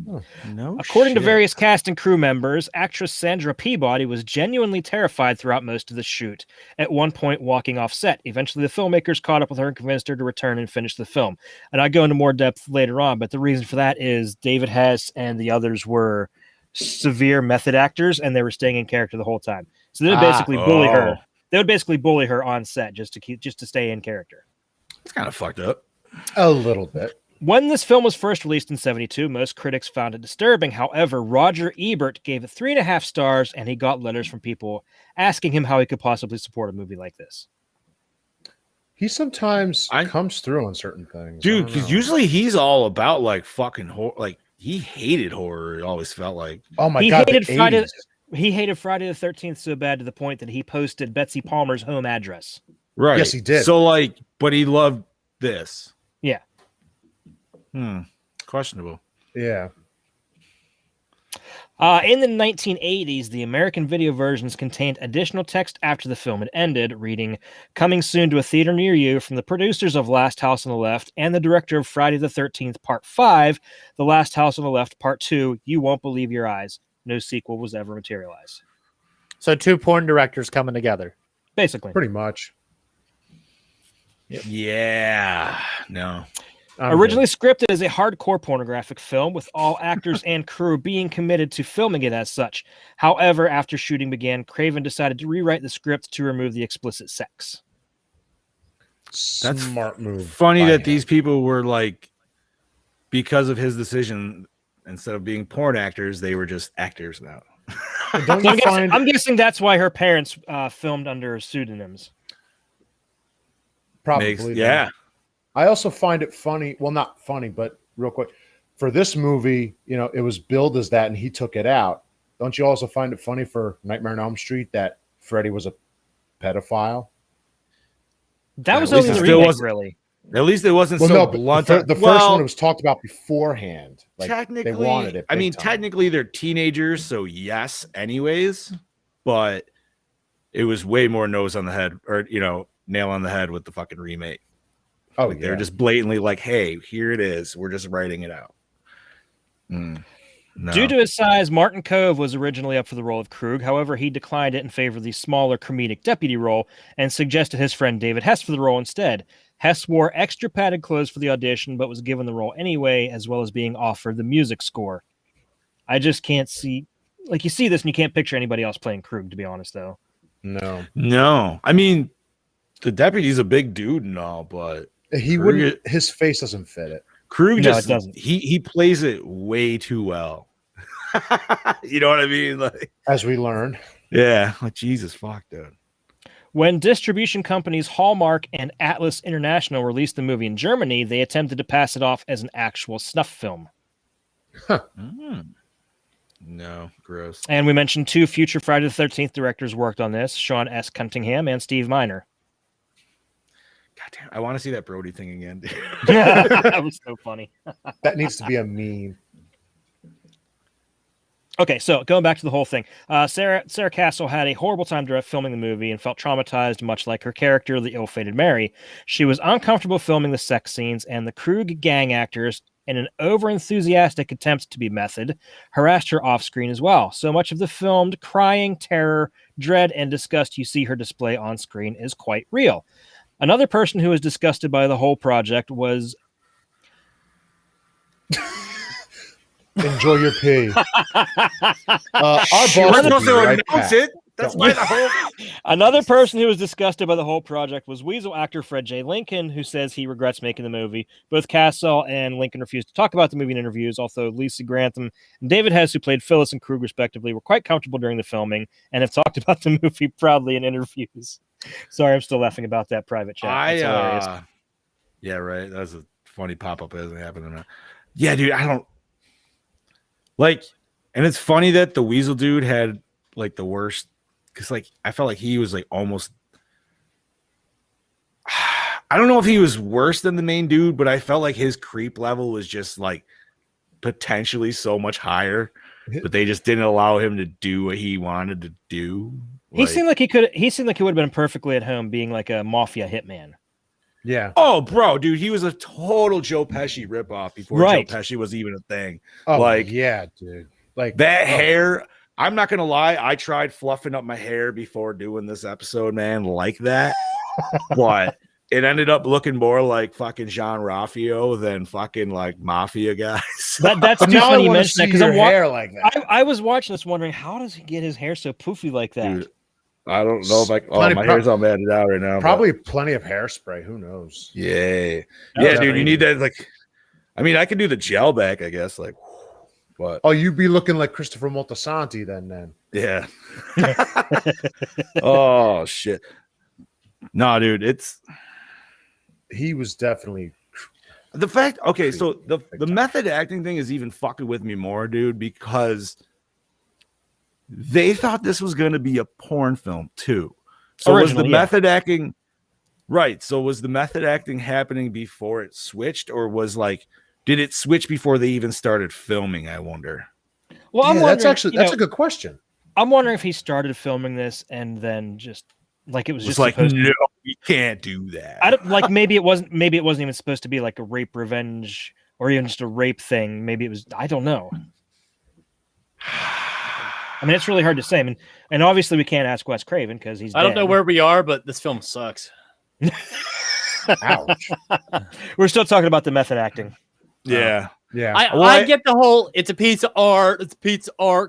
Oh, no. According to various cast and crew members, actress Sandra Peabody was genuinely terrified throughout most of the shoot, at one point walking off set. Eventually, the filmmakers caught up with her and convinced her to return and finish the film. And I go into more depth later on, but the reason for that is David Hess and the others were severe method actors, and they were staying in character the whole time. So they would basically bully her. They would basically bully her on set just to stay in character. It's kind of fucked up. A little bit. When this film was first released in 1972, most critics found it disturbing. However, Roger Ebert gave it 3.5 stars, and he got letters from people asking him how he could possibly support a movie like this. He sometimes comes through on certain things. Dude, because usually he's all about like fucking horror. Like he hated horror. It always felt like. Oh my God. He hated Friday the 13th so bad to the point that he posted Betsy Palmer's home address. Right. Yes, he did. So like, but he loved this. Yeah. Questionable. Yeah. In the 1980s, the American video versions contained additional text after the film had ended, reading, "Coming soon to a theater near you from the producers of Last House on the Left and the director of Friday the 13th Part 5, The Last House on the Left Part 2, You Won't Believe Your Eyes. No sequel was ever materialized." So 2 porn directors coming together. Basically. Pretty much. Yeah. No. Originally scripted as a hardcore pornographic film, with all actors and crew being committed to filming it as such. However, after shooting began, Craven decided to rewrite the script to remove the explicit sex. That's smart move. Funny that these people were like, because of his decision, instead of being porn actors, they were just actors now. I'm guessing that's why her parents filmed under pseudonyms. Probably. yeah. I also find it funny. Well, not funny, but real quick. For this movie, it was billed as that and he took it out. Don't you also find it funny for Nightmare on Elm Street that Freddy was a pedophile? That was At least only it the still remake, wasn't- really. At least it wasn't Well, so no, but blunt. the first one was talked about beforehand. Like, technically, they wanted it. I mean, big time. technically they're teenagers, so yes, anyways. But it was way more nose on the head, or nail on the head with the fucking remake. Oh, Like, yeah. they're just blatantly like, "Hey, here it is. We're just writing it out." No. Due to his size, Martin Kove was originally up for the role of Krug. However, he declined it in favor of the smaller comedic deputy role and suggested his friend David Hess for the role instead. Hess wore extra padded clothes for the audition, but was given the role anyway, as well as being offered the music score. I just can't see, like, you see this and you can't picture anybody else playing Krug, to be honest, though. No. I mean, the deputy's a big dude and all, but He wouldn't. His face doesn't fit it. Krug No, just it doesn't. he plays it way too well. You know what I mean? Like, As we learn. yeah, like Jesus fuck, dude. When distribution companies Hallmark and Atlas International released the movie in Germany, they attempted to pass it off as an actual snuff film. No, gross. And we mentioned 2 future Friday the 13th directors worked on this, Sean S. Cunningham and Steve Miner. God damn, I want to see that Brody thing again, dude. That was so funny. That needs to be a meme. Okay, so going back to the whole thing, Sarah Castle had a horrible time filming the movie and felt traumatized, much like her character, the ill-fated Mary. She was uncomfortable filming the sex scenes, and the Krug gang actors, in an over-enthusiastic attempt to be method, harassed her off-screen as well. So much of the filmed crying, terror, dread, and disgust you see her display on screen is quite real. Another person who was disgusted by the whole project was... Enjoy your pee. Our boss We're will supposed be to right announce back. it. That's why the whole. Another person who was disgusted by the whole project was Weasel actor Fred J. Lincoln, who says he regrets making the movie. Both Castle and Lincoln refused to talk about the movie in interviews, although Lisa Grantham and David Hess, who played Phyllis and Krug respectively, were quite comfortable during the filming and have talked about the movie proudly in interviews. Sorry, I'm still laughing about that private chat. That's hilarious. Yeah, right. That was a funny pop-up as it happened. Yeah, dude, I don't like, and it's funny that the Weasel dude had like the worst, because like I felt like he was like almost, I don't know if he was worse than the main dude, but I felt like his creep level was just like potentially so much higher, but they just didn't allow him to do what he wanted to do. He seemed like he would have been perfectly at home being like a mafia hitman. Yeah. Oh, bro, dude, he was a total Joe Pesci ripoff before Right. Joe Pesci was even a thing. Oh, like, yeah, dude. Like that hair. I'm not gonna lie, I tried fluffing up my hair before doing this episode, man, like that. But it ended up looking more like fucking Jean Ralphio than fucking like mafia guys. That's too now funny I you want to mentioned that see because your I'm hair like that. I was watching this wondering, how does he get his hair so poofy like that? Dude, I don't know if I. Oh, Plenty- my hair's all matted out right now. Probably plenty of hairspray. Who knows? But yeah, That yeah, was dude. You crazy. need that. Like, I mean, I could do the gel back, I guess. Like, but Oh, you'd be looking like Christopher Moltisanti then. yeah. Oh shit. No, dude. It's He was definitely the fact. Okay, so the method acting thing is even fucking with me more, dude, because they thought this was going to be a porn film too. So was the Originally, yeah. method acting right? So was the method acting happening before it switched, or was like, did it switch before they even started filming? I wonder. Well, I'm yeah, wondering, that's a good question. I'm wondering if he started filming this and then just like it was It's just like, supposed no, you can't do that. I don't like maybe it wasn't even supposed to be like a rape revenge or even just a rape thing. Maybe it was, I don't know. I mean, it's really hard to say. I mean, and obviously we can't ask Wes Craven because he's I don't know dead. where we are, but this film sucks. Ouch. We're still talking about the method acting. Yeah. Yeah. I get the whole it's a piece of art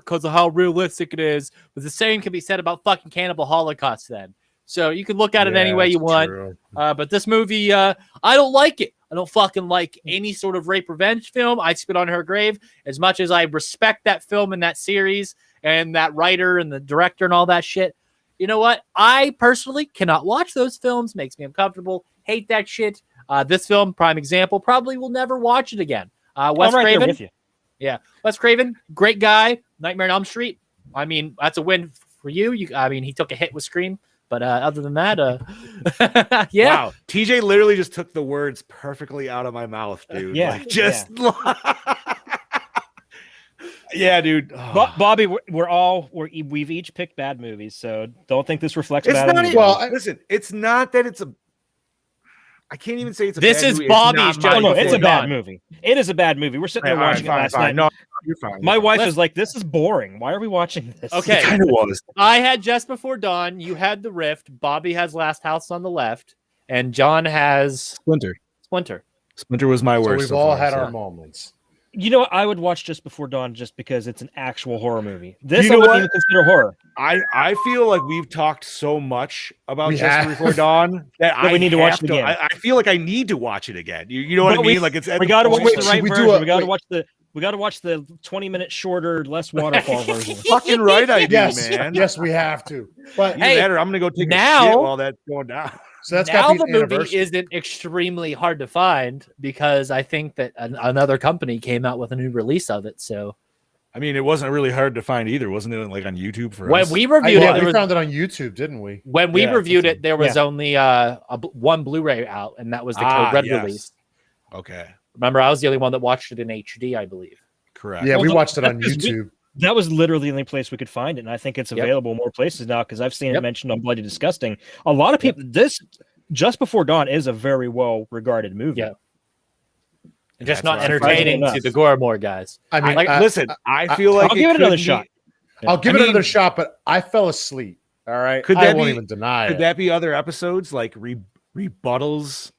because of how realistic it is, but the same can be said about fucking Cannibal Holocaust then. So you can look at it any way you want. True. But this movie, I don't like it. I don't fucking like any sort of rape revenge film. I spit on her grave. As much as I respect that film and that series and that writer and the director and all that shit, you know what? I personally cannot watch those films. Makes me uncomfortable. hate that shit. This film, prime example, probably will never watch it again. Wes I'm right there Craven, with you. yeah, Wes Craven, great guy. Nightmare on Elm Street. I mean, that's a win for you. I mean, he took a hit with Scream, but other than that, yeah. Wow, TJ literally just took the words perfectly out of my mouth, dude. Yeah, Like, just yeah, dude. Bobby, we've each picked bad movies, so don't think this reflects It's bad not on even, you. Well, listen, it's not that it's a. I can't even say it's a. This bad is movie. Bobby's It's not job. my No, it's a fault. bad movie. It is a bad movie. We're sitting there All right, watching it last night. No, you're fine. My wife Let's- is like, "This is boring. Why are we watching this?" Okay. It kind of was. I had Just Before Dawn. You had The Rift. Bobby has Last House on the Left, and John has Splinter. Splinter. Splinter was my So worst. we've so all far, had so. our moments. You know what? I would watch Just Before Dawn just because it's an actual horror movie. This You I know wouldn't what? even consider horror. I feel like we've talked so much about We Just have. Before Dawn that I we need to watch have it again. I feel like I need to watch it again. You know what But I mean? Like it's we got to watch Wait, the should right we do version. a- We got to wait. watch the 20-minute shorter, less waterfall version. fucking right. I do, Yes, man. yes, we have to. But Either Hey, that or I'm gonna go take a now- shit while that's going down. so that's Now got to the be an movie anniversary. isn't extremely hard to find because I think that another company came out with a new release of it. So I mean, it wasn't really hard to find either, wasn't it? Like on YouTube for when us. we reviewed Yeah, it, we there was, found it on YouTube, didn't we? when we Yeah, reviewed that's it, there was only one Blu-ray out, and that was the Code Red yes. release. Okay, Remember, I was the only one that watched it in HD, I believe. correct. Yeah, we Well, watched it on that's 'cause YouTube. That was literally the only place we could find it, and I think it's Yep. available in more places now because I've seen it Yep. mentioned on Bloody Disgusting. A lot of people. This Just Before Dawn is a very well regarded movie. Yeah. And just That's not right. entertaining Surprisingly to the Goremore guys. I mean, Like, I- listen, I feel like I'll give it another could be- shot. I'll give I it mean- another shot, but I fell asleep. All right, Could I that won't be- even deny Could it. that be other episodes like rebuttals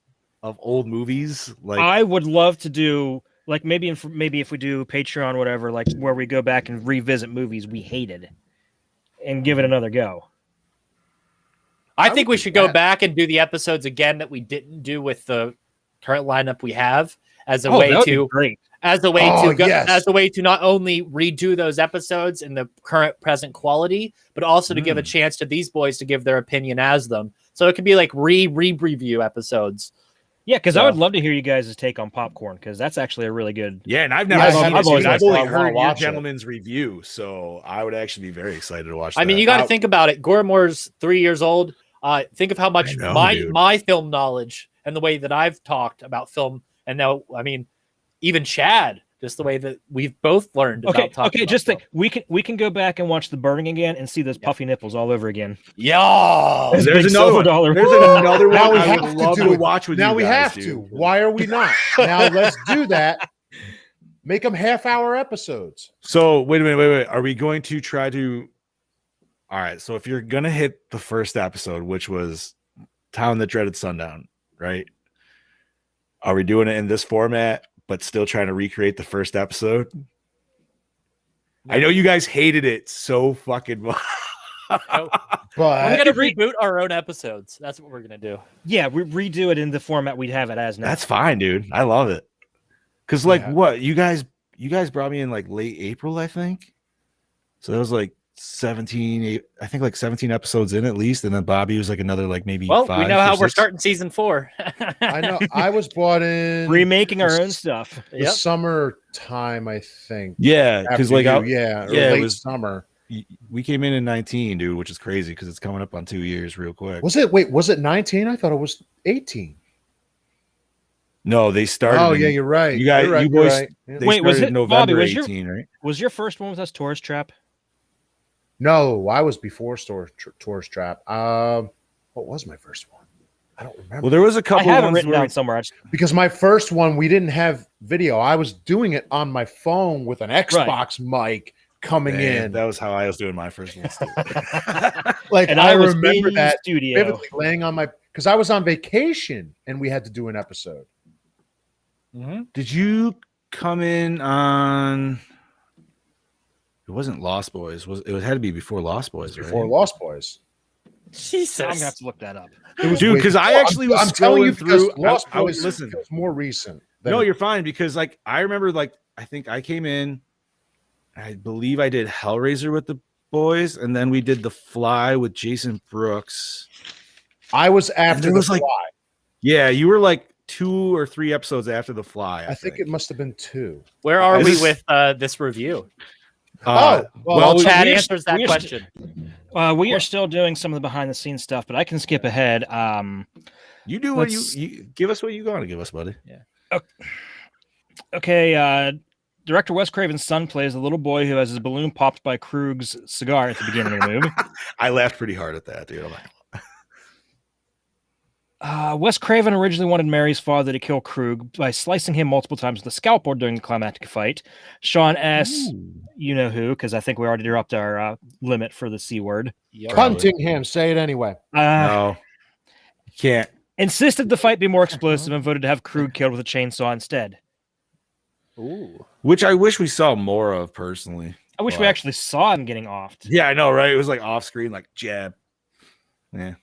of old movies? Like I would love to do like maybe if we do Patreon, whatever, like where we go back and revisit movies we hated and give it another go. I I think would we do should go that. back and do the episodes again that we didn't do with the current lineup we have as a Oh, way that would be to great. as a way Oh, to go, yes. as a way to not only redo those episodes in the current present quality, but also to give a Mm. chance to these boys to give their opinion as them. So it could be like review episodes. Yeah, because I So- would love to hear you guys' take on Popcorn because that's actually a really good. yeah, and I've never Yeah, seen I've this. always I've liked only it. I wanna heard your watch it. gentleman's review, so I would actually be very excited to watch. I mean, that. you got to think about it. Goremore's 3 years old. Think of how much I know, my dude. my film knowledge and the way that I've talked about film, and now I mean, even Chad, just the way that we've both learned. Okay, about talking okay. about Just film. think we can go back and watch The Burning again and see those puffy nipples all over again. Yeah. There's There's big another silver one. dollar. There's another one. Now we I have would to love do to it. watch with Now you we guys, have dude. to. Why are we not? Now let's do that. Make them half-hour episodes. So wait a minute. Are we going to try to? All right. So if you're gonna hit the first episode, which was Town That Dreaded Sundown, right? Are we doing it in this format, but still trying to recreate the first episode? I know you guys hated it so fucking much. We're But gonna reboot our own episodes. That's what we're gonna do. Yeah, we redo it in the format we'd have it as now. That's fine, dude. I love it. Cause like Yeah. what you guys brought me in like late April, I think. So that was like 17 episodes in at least, and then Bobby was like another like maybe Well, 5 we know or how we're 6. starting season 4. I know I was bought in Remaking our own stuff. the Yep. summer time, I think. Yeah, because After like you, I, yeah, or yeah, it late was- summer. we came in 19, dude, which is crazy because it's coming up on 2 years real quick. Was it 19? I thought it was 18. No, they started. Oh, in- yeah, you're right. you guys- You're right, you you're boys- right. Yeah. They Wait, was started it- November Bobby, was your- 18, right? Was your first one with us Tourist Trap? No, I was before Tourist Trap. What was my first one? I don't remember. Well, there was a I couple have it ones written where down somewhere. Because my first one, we didn't have video. I was doing it on my phone with an Xbox mic coming Man, in. that was how I was doing my first one. too. Like And I was remember in that studio. vividly, laying on my because I was on vacation and we had to do an episode. Did you come in on? It wasn't Lost Boys. It had to be before Lost Boys, right? Before Lost Boys. Jesus. I'm gonna have to look that up. It was Dude, way- because I No, actually was I'm telling you scrolling because through. Lost I Boys listen. feels more recent. No, you're fine because like I remember like I think I came in. I believe I did Hellraiser with the boys, and then we did The Fly with Jason Brooks. I was after there the was, like- Fly. Yeah, you were like 2 or 3 episodes after The Fly. I think it must have been 2. Where are we This- with this review? well, Well, Chad we're- answers that we're question. We are still doing some of the behind the scenes stuff, but I can skip ahead. you do what let's- you give us what you got to give us, buddy. Okay, director Wes Craven's son plays a little boy who has his balloon popped by Krug's cigar at the beginning of the movie. I laughed pretty hard at that, dude. I'm like, Wes Craven originally wanted Mary's father to kill Krug by slicing him multiple times with a scalpel during the climactic fight. Sean S., you know who, because I think we already dropped our limit for the C word. Hunting him. Say it anyway. no, you can't. Insisted the fight be more explosive and voted to have Krug killed with a chainsaw instead. Ooh. Which I wish we saw more of personally. I wish we actually saw him getting offed. Yeah, I know, right? It was like off screen, like jab. Yeah.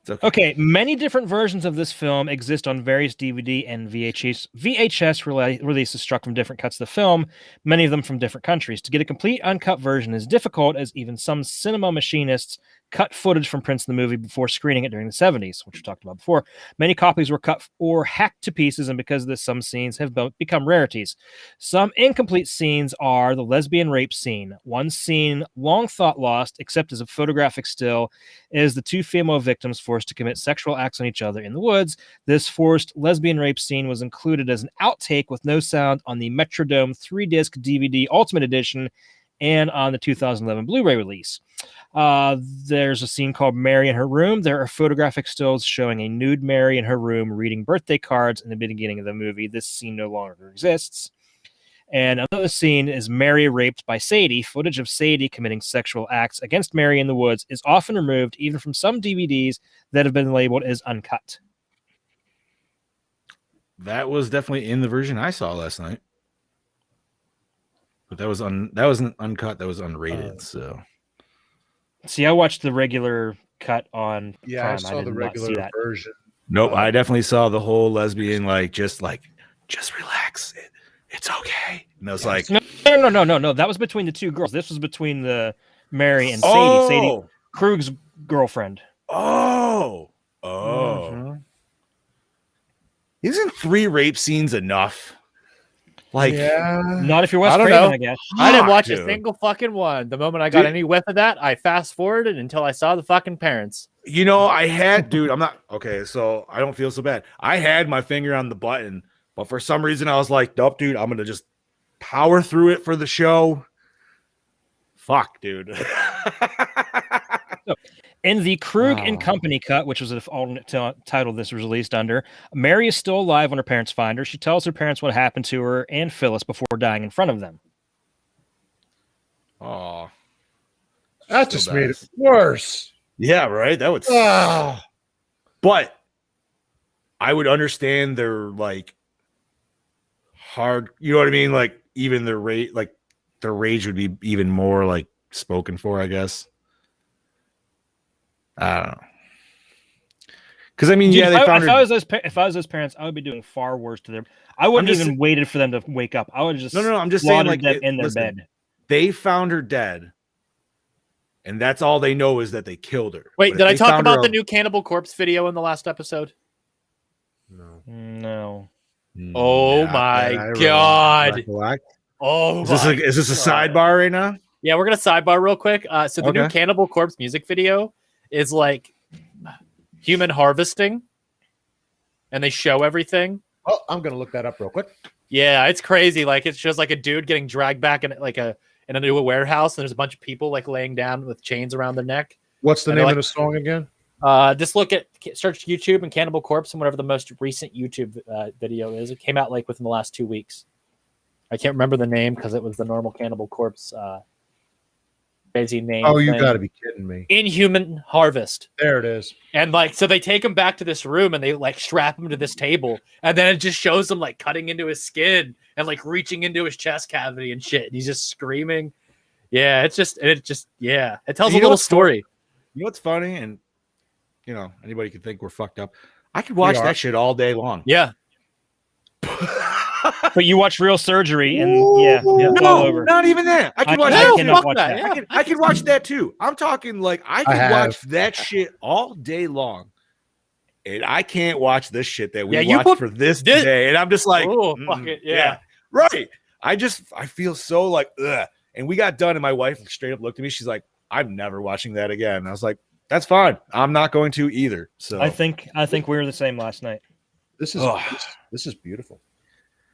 It's Okay, many different versions of this film exist on various DVD and VHS releases struck from different cuts of the film, many of them from different countries. To get a complete uncut version is difficult, as even some cinema machinists cut footage from prints of the movie before screening it during the 70s, which we talked about before. Many copies were cut or hacked to pieces, and because of this, some scenes have become rarities. Some incomplete scenes are the lesbian rape scene. One scene long thought lost, except as a photographic still, is the 2 female victims forced to commit sexual acts on each other in the woods. This forced lesbian rape scene was included as an outtake with no sound on the Metrodome 3-disc DVD Ultimate Edition and on the 2011 Blu-ray release. There's a scene called Mary in Her Room. There are photographic stills showing a nude Mary in her room reading birthday cards in the beginning of the movie. This scene no longer exists. And another scene is Mary raped by Sadie. Footage of Sadie committing sexual acts against Mary in the woods is often removed, even from some DVDs that have been labeled as uncut. That was definitely in the version I saw last night. But that wasn't uncut, that was unrated. So See, I watched the regular cut on Yeah, Prime. I saw did the not regular see that. version. nope, I definitely saw the whole lesbian just relax. It's okay. And I was like, No. That was between the 2 girls. This was between the Mary and Sadie. oh, Sadie, Krug's girlfriend. oh. Mhm. Isn't 3 rape scenes enough? Like, yeah. Not if you're Wes I don't Craven, know. I guess. I didn't watch a dude. single fucking one. The moment I got Dude. any whiff of that, I fast forwarded until I saw the fucking parents. You know, I had, dude, I'm not okay. So I don't feel so bad. I had my finger on the button, but for some reason I was like, nope, dude, I'm gonna just power through it for the show. Fuck, dude. In the Krug and Oh. Company cut, which was the alternate title this was released under, Mary is still alive when her parents find her. She tells her parents what happened to her and Phyllis before dying in front of them. Oh, That So just bad. made it worse. yeah, right. That would, Oh. but I would understand their hard. You know what I mean? Like even their rate, their rage would be even more spoken for, I guess. I don't know. Because I mean, Dude, yeah, they found if her. I was those parents, I would be doing far worse to them. I wouldn't just- even waited for them to wake up. I would just No. I'm just saying, slaughtered them in their listen, bed. they found her dead, and that's all they know is that they killed her. Wait, But did if I they talk found her about the al- new Cannibal Corpse video in the last episode? No. No. Oh Yeah, my I really God. recollect. Oh, Is this my is this a God. sidebar right now? Yeah, we're gonna sidebar real quick. So the new Okay. Cannibal Corpse music video is like human harvesting, and they show everything. Oh, I'm gonna look that up real quick. Yeah, it's crazy. Like it shows like a dude getting dragged back in in a new warehouse, and there's a bunch of people laying down with chains around their neck. What's the And name they're of the song again? Just search YouTube and Cannibal Corpse and whatever the most recent YouTube video is. It came out within the last 2 weeks. I can't remember the name because it was the normal Cannibal Corpse crazy name. Oh, you thing. got to be kidding me! Inhuman Harvest. There it is. And so they take him back to this room and they strap him to this table, and then it just shows him cutting into his skin and reaching into his chest cavity and shit. And he's just screaming. Yeah, it tells You a know little what's story. You know what's funny, and anybody could think we're fucked up. I could watch that shit all day long. Yeah. But you watch Real Surgery, and it's all No, over. not even that. I could watch I that. cannot too. watch that. Yeah. I could watch that too. I'm talking I could have. watch that shit all day long. and I can't watch this shit that we Yeah, you watched put for this this- day. And I'm just like, Oh, fuck it, yeah. right. I feel so like, ugh. And we got done, and my wife straight up looked at me. She's like, I'm never watching that again. And I was like, that's fine. I'm not going to either. So I think we were the same last night. This is beautiful.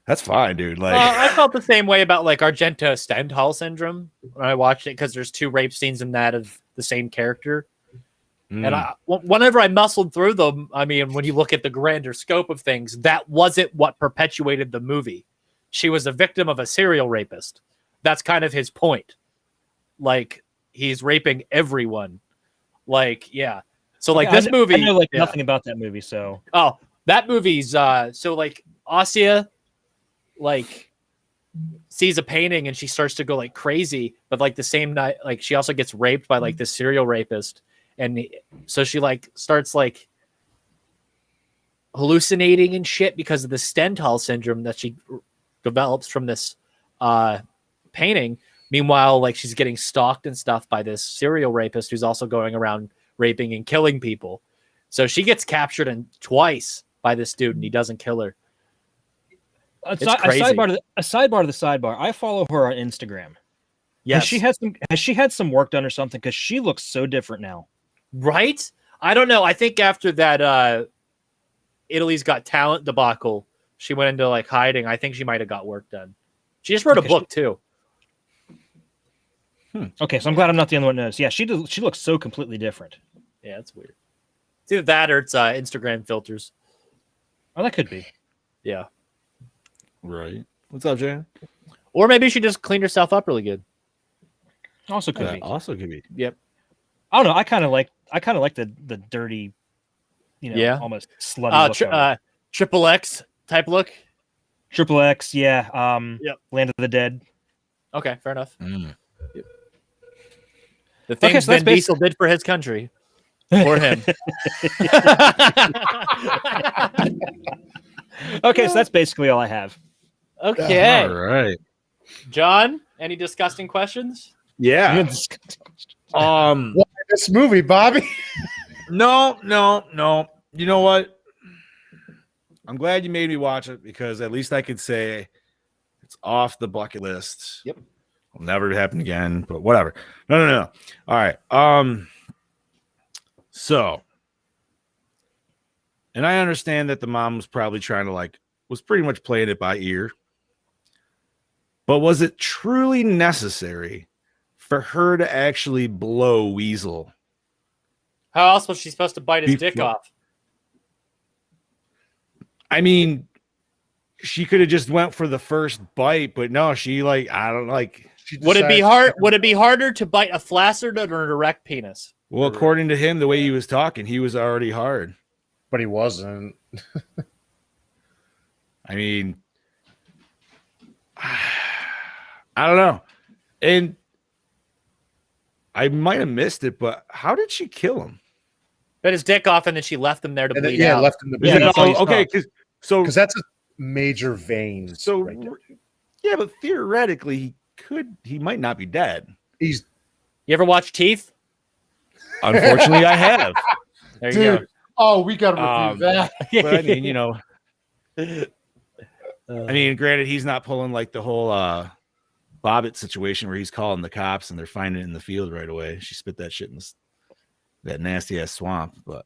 that's fine, dude. Like, I felt the same way about like Argento Stendhal syndrome when I watched it because there's 2 rape scenes in that of the same character. And whenever I muscled through them, I mean, when you look at the grander scope of things, that wasn't what perpetuated the movie. She was a victim of a serial rapist. That's kind of his point. Like, he's raping everyone. Like, yeah. So, like, this movie... I know, like, nothing about that movie, so... Oh, that movie's... so, like, Asia, like, sees a painting and she starts to go, like, crazy. But, like, the same night, like, she also gets raped by, like, this serial rapist. And so she, like, starts, like, hallucinating and shit because of the Stendhal syndrome that she develops from this painting. Meanwhile, like, she's getting stalked and stuff by this serial rapist who's also going around raping and killing people. So she gets captured twice by this dude, and he doesn't kill her. It's crazy. A sidebar to the sidebar. I follow her on Instagram. Yes. Has she had some work done or something? Because she looks so different now. Right? I don't know. I think after that Italy's Got Talent debacle, she went into like hiding. I think she might have got work done. She just wrote a book too. Okay, so I'm glad I'm not the only one who knows. Yeah, she looks so completely different. Yeah, it's weird. It's either that or it's Instagram filters. Oh, that could be. Yeah. right. What's up, Jan? Or maybe she just cleaned herself up really good. Also could be. Also could be. Yep. I don't know. I kind of like the dirty, almost slutty look of it. Triple X type look. Triple X, yeah. Yep. Land of the Dead. Okay, fair enough. Mm. The things so that's Vin Diesel did for his country. Or him. Okay, so that's basically all I have. Okay. All right. John, any disgusting questions? Yeah. This movie, Bobby. No. You know what? I'm glad you made me watch it because at least I could say it's off the bucket list. Yep. Will never happen again, but whatever. No. All right. So, and I understand that the mom was probably trying to was pretty much playing it by ear. But was it truly necessary for her to actually blow Weasel? How else was she supposed to bite his dick off? I mean, she could have just went for the first bite, but no, Would it be hard? Would it be harder to bite a flaccid or an erect penis? Well, according to him, the way he was talking, he was already hard. But he wasn't. I mean, I don't know. And I might have missed it, but how did she kill him? Bit his dick off, and then she left him there to bleed out. Left him to bleed. Yeah, okay, because that's a major vein. So right there. yeah, but theoretically, he might not be dead. He's You ever watch Teeth? Unfortunately, I have. There you go. Oh, we got to review that. But I mean, granted, he's not pulling like the whole Bobbitt situation where he's calling the cops and they're finding it in the field right away. She spit that shit in that nasty ass swamp, but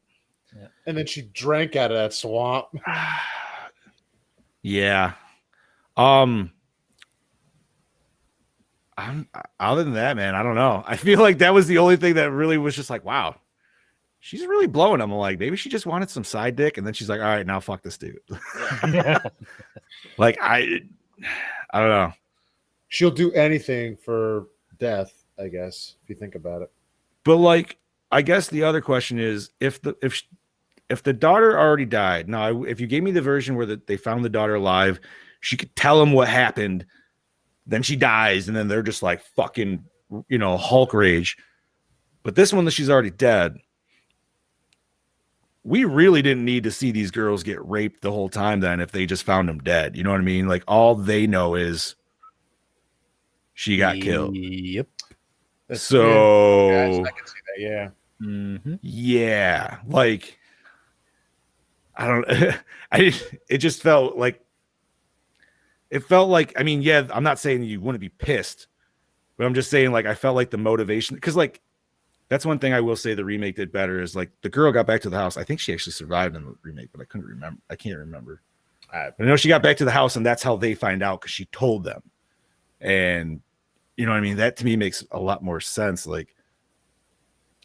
And then she drank out of that swamp. yeah. Other than that, man, I don't know. I feel like that was the only thing that really was just like, wow, she's really blowing him. I'm like, maybe she just wanted some side dick, and then she's like, all right, now fuck this dude. Like, I don't know. She'll do anything for death, I guess, if you think about it. But like, I guess the other question is, if the daughter already died. Now, if you gave me the version where they found the daughter alive, she could tell him what happened. Then she dies, and then they're just like fucking, Hulk rage. But this one, that she's already dead. We really didn't need to see these girls get raped the whole time then if they just found them dead. You know what I mean? Like, all they know she got killed. Yep. So, yeah, I can see that, yeah. Mm-hmm. yeah, like, I don't. It just felt like. It felt like. I mean, yeah. I'm not saying you wouldn't be pissed, but I'm just saying like I felt like the motivation because like that's one thing I will say the remake did better is like the girl got back to the house. I think she actually survived in the remake, but I couldn't remember. I can't remember. But I know she got back to the house, and that's how they find out because she told them. And you know what I mean? That to me makes a lot more sense. Like,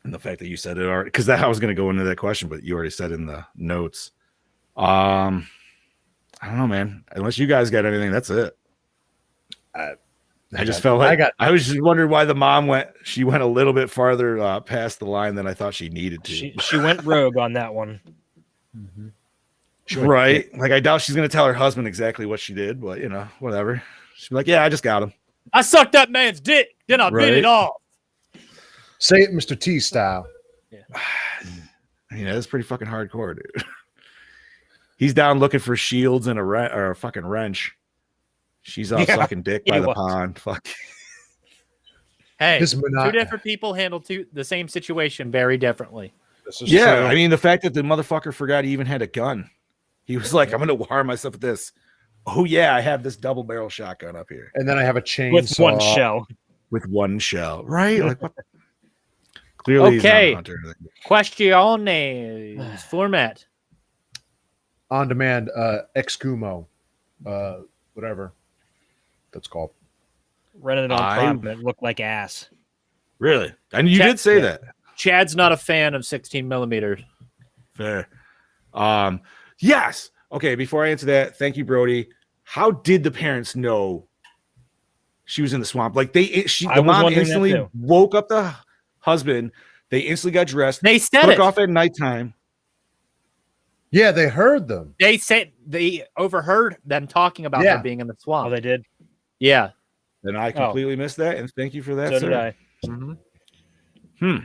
and the fact that you said it already, because that I was going to go into that question, but you already said in the notes. I don't know, man. Unless you guys got anything, that's it. I just felt like I was just wondering why the mom went. She went a little bit farther past the line than I thought she needed to. She went rogue on that one. Mm-hmm. Right? Like I doubt she's going to tell her husband exactly what she did, but you know, whatever. She'd be like, "Yeah, I just got him. I sucked that man's dick, then I bit it off." Say it, Mr. T style. Yeah. I mean, that's pretty fucking hardcore, dude. He's down looking for shields and a fucking wrench. She's out sucking dick by the pond. Fuck. Hey, two different people handle the same situation very differently. Yeah, true. I mean, the fact that the motherfucker forgot he even had a gun. He was like, I'm going to wire myself with this. Oh, yeah, I have this double barrel shotgun up here. And then I have a chainsaw. With one shell. With one shell. Right? Like, what? Clearly okay. He's not a hunter. Questiones. Format. On demand, excumo. Whatever that's called. Rented it on Prime, but it looked like ass. Really? And you did say that. Chad's not a fan of 16 millimeters. Fair. Yes. Okay, before I answer that, thank you, Brody. How did the parents know she was in the swamp? Like the mom instantly woke up the husband. They instantly got dressed. They said took off at nighttime. Yeah, they heard them. They said they overheard them talking about her being in the swamp. Oh, they did? Yeah. Then I completely missed that, and thank you for that. So sir. did I. Mm-hmm.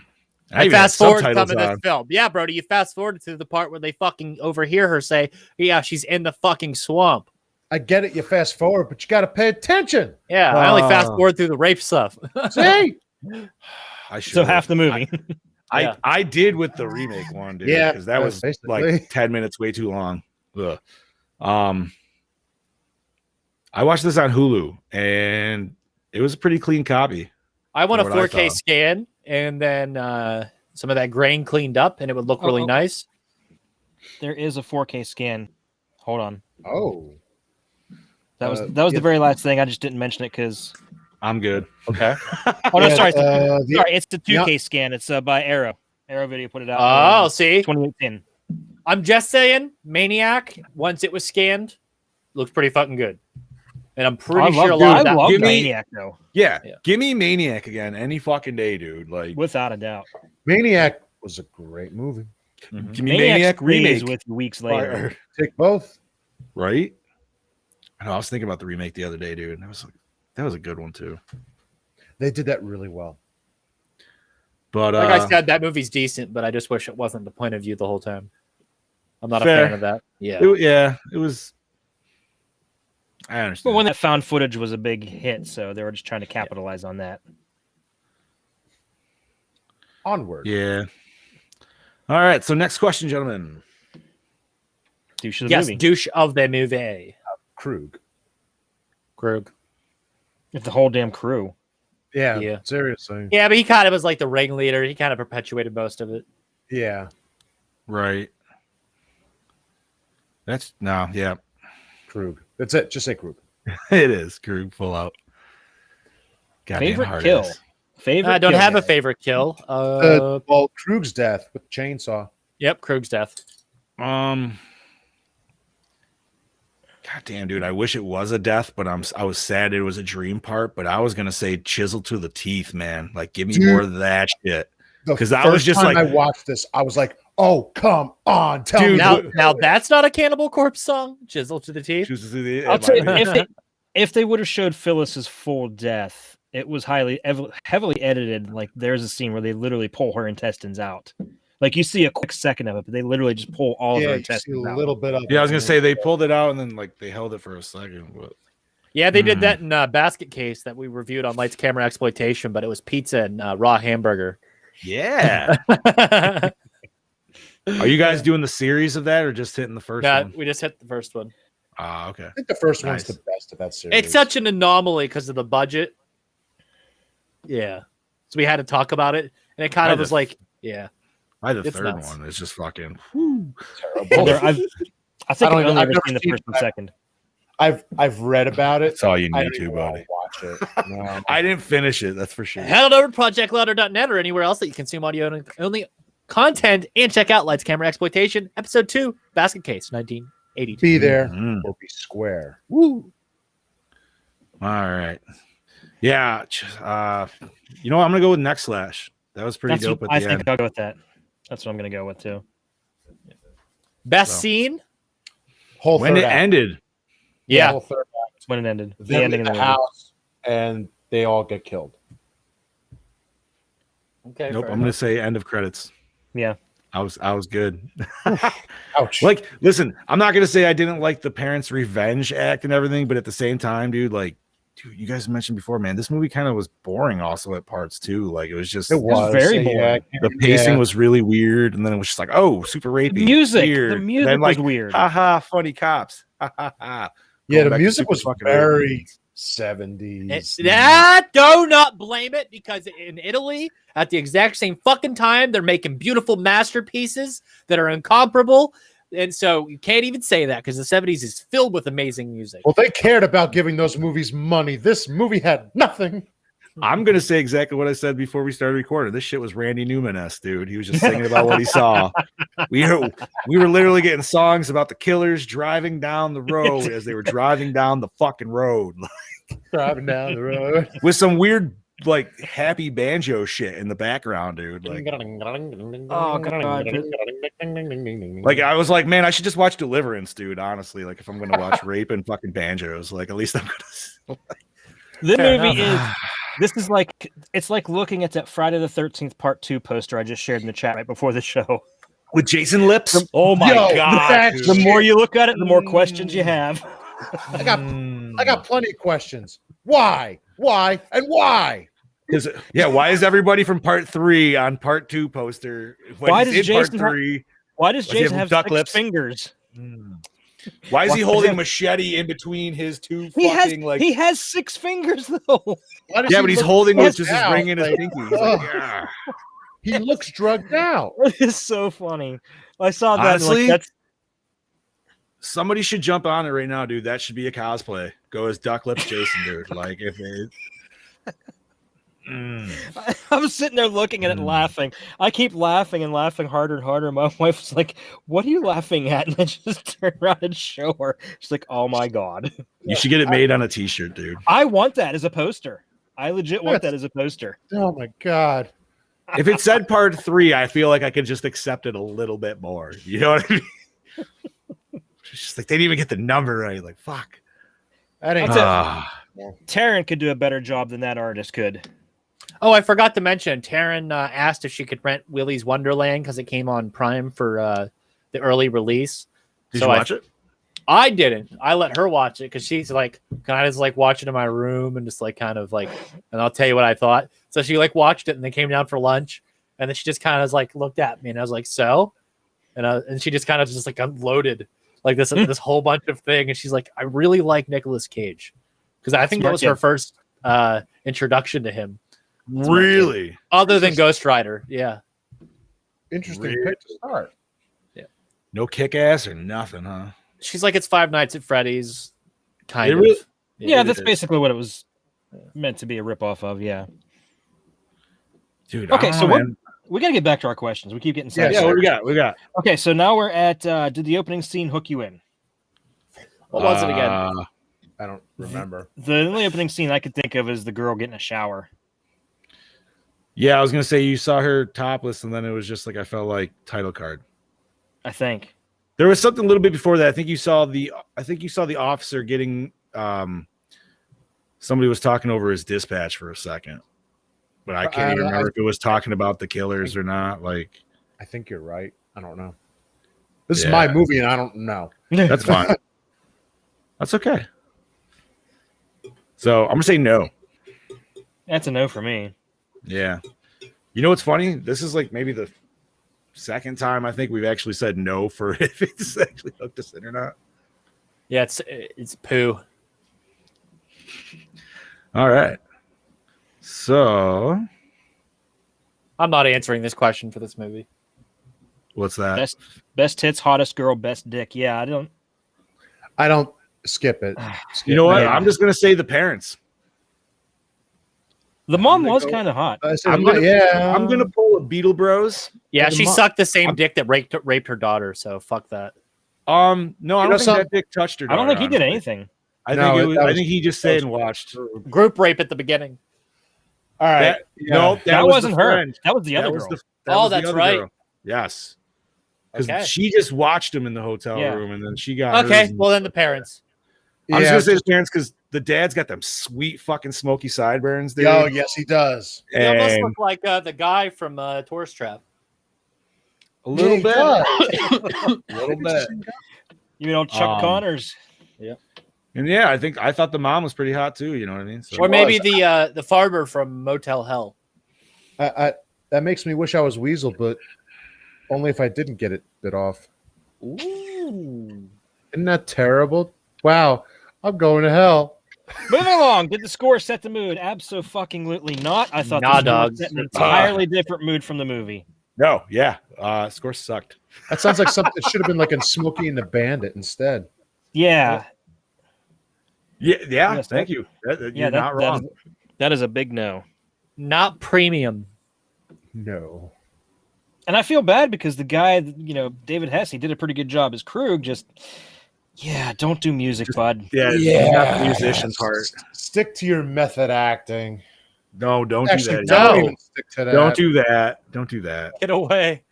I fast forward some of this film. Yeah, Brody, you fast forward to the part where they fucking overhear her say, "Yeah, she's in the fucking swamp." I get it. You fast forward, but you got to pay attention. Yeah, I only fast forward through the rape stuff. See, so half the movie. I did with the remake one, dude. Yeah, because that was like 10 minutes way too long. Ugh. I watched this on Hulu, and it was a pretty clean copy. I want a 4K scan, and then some of that grain cleaned up, and it would look really nice. There is a 4K scan. Hold on. Oh, that was the very last thing. I just didn't mention it because I'm good. Okay. Oh no, sorry. Sorry, it's the 2K scan. It's by Arrow. Arrow Video put it out. Oh, see, 2018. I'm just saying, Maniac. Once it was scanned, looks pretty fucking good. And I'm pretty sure a lot of that. I love Maniac though. Yeah, give me Maniac again any fucking day, dude. Like without a doubt. Maniac was a great movie. Mm-hmm. Give me Maniac remake with weeks later. Take both. Right? I know. I was thinking about the remake the other day, dude. And that was a good one too. They did that really well. But like I said, that movie's decent, but I just wish it wasn't the point of view the whole time. I'm not a fan of that. Yeah, it was. I understand. But when that found footage was a big hit, so they were just trying to capitalize on that. Onward. Yeah. All right. So next question, gentlemen. Douche of the movie. Douche of the movie. Krug. It's the whole damn crew. Yeah. Seriously. Yeah, but he kind of was like the ringleader. He kind of perpetuated most of it. Yeah. Right. Yeah. Krug. That's it. Just say Krug. It is Krug full out. Favorite kill. I don't have a favorite kill. Well, Krug's death with the chainsaw. Yep, Krug's death. God damn, dude. I wish it was a death, but I was sad it was a dream part. But I was gonna say chisel to the teeth, man. Like, give me more of that shit. Because I was just like, I watched this, I was like, oh, come on, tell me. Now that's not a Cannibal Corpse song. Chisel to the teeth. I'll tell you, if they would have showed Phyllis's full death, it was heavily edited. Like, there's a scene where they literally pull her intestines out. Like, you see a quick second of it, but they literally just pull all of her intestines out. A little bit of I was gonna say they pulled it out and then like they held it for a second. But... Yeah, they did that in Basket Case that we reviewed on Lights Camera Exploitation, but it was pizza and raw hamburger. Yeah. Are you guys doing the series of that or just hitting the first Yeah, one? we just hit the first one. Ah, okay. I think the first one's Nice. the best of that series. It's such an anomaly because of the budget. Yeah. So we had to talk about it. And it kind I of was just- like, yeah. Probably the It's third nuts. one is just fucking. terrible. I think I don't I've even- only I've ever never seen the seen first and that. second. I've read about it. That's all you I need don't to, even want buddy. to watch it. No. I didn't finish it. That's for sure. Head on over to projectlouder.net or anywhere else that you consume audio only content and check out Lights Camera Exploitation, Episode 2, Basket Case, 1982. Be there Mhm. or be square. Woo. All right. Yeah. You know what? I'm gonna go with Next Slash. That was pretty That's dope what, at I the think end. I'll go with that. That's what I'm going to go with too. Best So. scene? Whole When third it act. ended. Yeah. Whole third act. That's when it ended. The Them ending in of the the movie. house, and they all get killed. Okay. Nope. fair I'm gonna enough. say end of credits. Yeah. I was good. Ouch. Like, listen, I'm not gonna say I didn't like the parents' revenge act and everything, but at the same time, dude, you guys mentioned before, man, this movie kind of was boring also at parts too. Like it was just it was very yeah, the pacing yeah. was really weird, and then it was just like, oh, super rapey. The music. weird. The And music then, was like, weird. haha, funny cops. Ha ha ha. Yeah, Going the back to music super was fucking very rapey. 70s. Do not blame it because in Italy, at the exact same fucking time, they're making beautiful masterpieces that are incomparable. And so you can't even say that because the 70s is filled with amazing music. Well, they cared about giving those movies money. This movie had nothing. I'm gonna say exactly what I said before we started recording. This shit was Randy Newman-esque, dude. He was just singing about what he saw. We were literally getting songs about the killers driving down the road as they were driving down the fucking road Driving down the road. with some weird like happy banjo shit in the background, dude. Like I was like, man, I should just watch Deliverance, dude. Honestly, like if I'm gonna watch rape and fucking banjos, like at least I'm gonna. The Fair movie enough. is. This is like it's like looking at that Friday the 13th Part 2 poster I just shared in the chat right before the show. With Jason Lips. Oh my Yo, god! that The shit- more you look at it, the more questions you have. I got plenty of questions. Why? Why? And why? Why is everybody from Part 3 on Part 2 poster? When Why he's does in Jason Part 3? Why does Does he Jason have have duck 6 lips? fingers? Why is he Why- holding a machete in between his two He has fucking like? he has 6 fingers though. Why does Yeah, he but he's look holding with drugged just his out? ring and his Like, pinky. He's like, ugh. yeah. he looks drugged out. It's so funny. I saw that. and, Honestly, like, that's Somebody should jump on it right now, dude. That should be a cosplay. Go as Duck Lips Jason, dude. Like if it. I was sitting there looking at it, and laughing. I keep laughing and laughing harder and harder. My wife was like, "What are you laughing at?" And I just turn around and show her. She's like, "Oh my god!" You should get it made on a T-shirt, dude. I want that as a poster. I legit want that as a poster. Oh my god. If it said Part 3, I feel like I could just accept it a little bit more. You know what I mean? It's just like they didn't even get the number right. Like fuck. That ain't Taryn could do a better job than that artist could. Oh, I forgot to mention, Taryn asked if she could rent Willy's Wonderland because it came on Prime for the early release. Did So you watch it? I didn't. I let her watch it because she's like, can I just like watch it in my room and just like kind of like, and I'll tell you what I thought. So she like watched it and they came down for lunch and then she just kind of like looked at me and I was like, so, and she just kind of just like unloaded like this whole bunch of thing and she's like, I really like Nicolas Cage because I think that Smart was her kid. first introduction to him. Really? Other than Ghost Rider, yeah. interesting Really? pick to start. No kick ass or nothing, huh? She's like, it's Five Nights at Freddy's, kind It of. really- Yeah, it that's is. basically what it was meant to be a ripoff of. Yeah. Dude. Okay, I don't so know, what? man. We got to get back to our questions. We keep getting Yeah, sidetracked. Yeah, what do we got? We got. Okay, so now we're at did the opening scene hook you in? What was it again? I don't remember. The only opening scene I could think of is the girl getting a shower. Yeah, I was gonna say you saw her topless, and then it was just like I felt like title card. I think. There was something a little bit before that. I think you saw the officer getting somebody was talking over his dispatch for a second. But I can't even remember if it was talking about the killers or not. Like I think you're right. I don't know. This is Yeah. my movie, and I don't know. that's fine. That's okay. So I'm gonna say no. That's a no for me. Yeah. You know what's funny? This is like maybe the second time I think we've actually said no for if it's actually hooked us in or not. Yeah, it's poo. All right. So I'm not answering this question for this movie. what's that? Best tits, hottest girl, best dick. Yeah, I don't skip it. You know what? Yeah. I'm just gonna say the parents. The mom gonna was go- kind of hot. I said, I'm gonna I'm gonna pull a Beetle Bros. Yeah, the she mo- sucked the same dick that raped her daughter. So fuck that. No, I You don't know think something? that dick touched her. I don't think he daughter, did honestly. anything. I No, think that I was- think he just stayed and watched. Group rape at the beginning. All right. That, No, That was wasn't the her. friend. That was the other That was girl. the- that Oh, was the that's other right. girl. Yes. Because Okay. she just watched him in the hotel Yeah. room, and then she got Okay, hers and- well then the parents. I'm just Yeah, gonna say his parents because the dad's got them sweet fucking smoky sideburns, dude. oh, yes, he does. They almost And look like the guy from Tourist Trap. a little Yeah, he bit, does. a little bit. You know, Chuck Um, Connors. And yeah, I thought the mom was pretty hot too. You know what I mean? So, Or maybe the farmer from Motel Hell. I that makes me wish I was Weasel, but only if I didn't get it bit off. Ooh. Isn't that terrible? Wow, I'm going to hell. Moving along. Did the score set the mood? Absolutely not. I thought Nah, the score dog. set an entirely different mood from the movie. no, yeah, score sucked. That sounds like something that should have been like in Smokey and the Bandit instead. Yeah. Yeah, Yes, thank you. You're that- not wrong. That is a big no. Not premium. No. And I feel bad because the guy, David Hess, he did a pretty good job as Krug. Don't do music, bud. Yeah, not the musician part. Stick to your method acting. No, don't Actually, do that. don't No. even stick to that. Don't do that. Don't do that. Get away.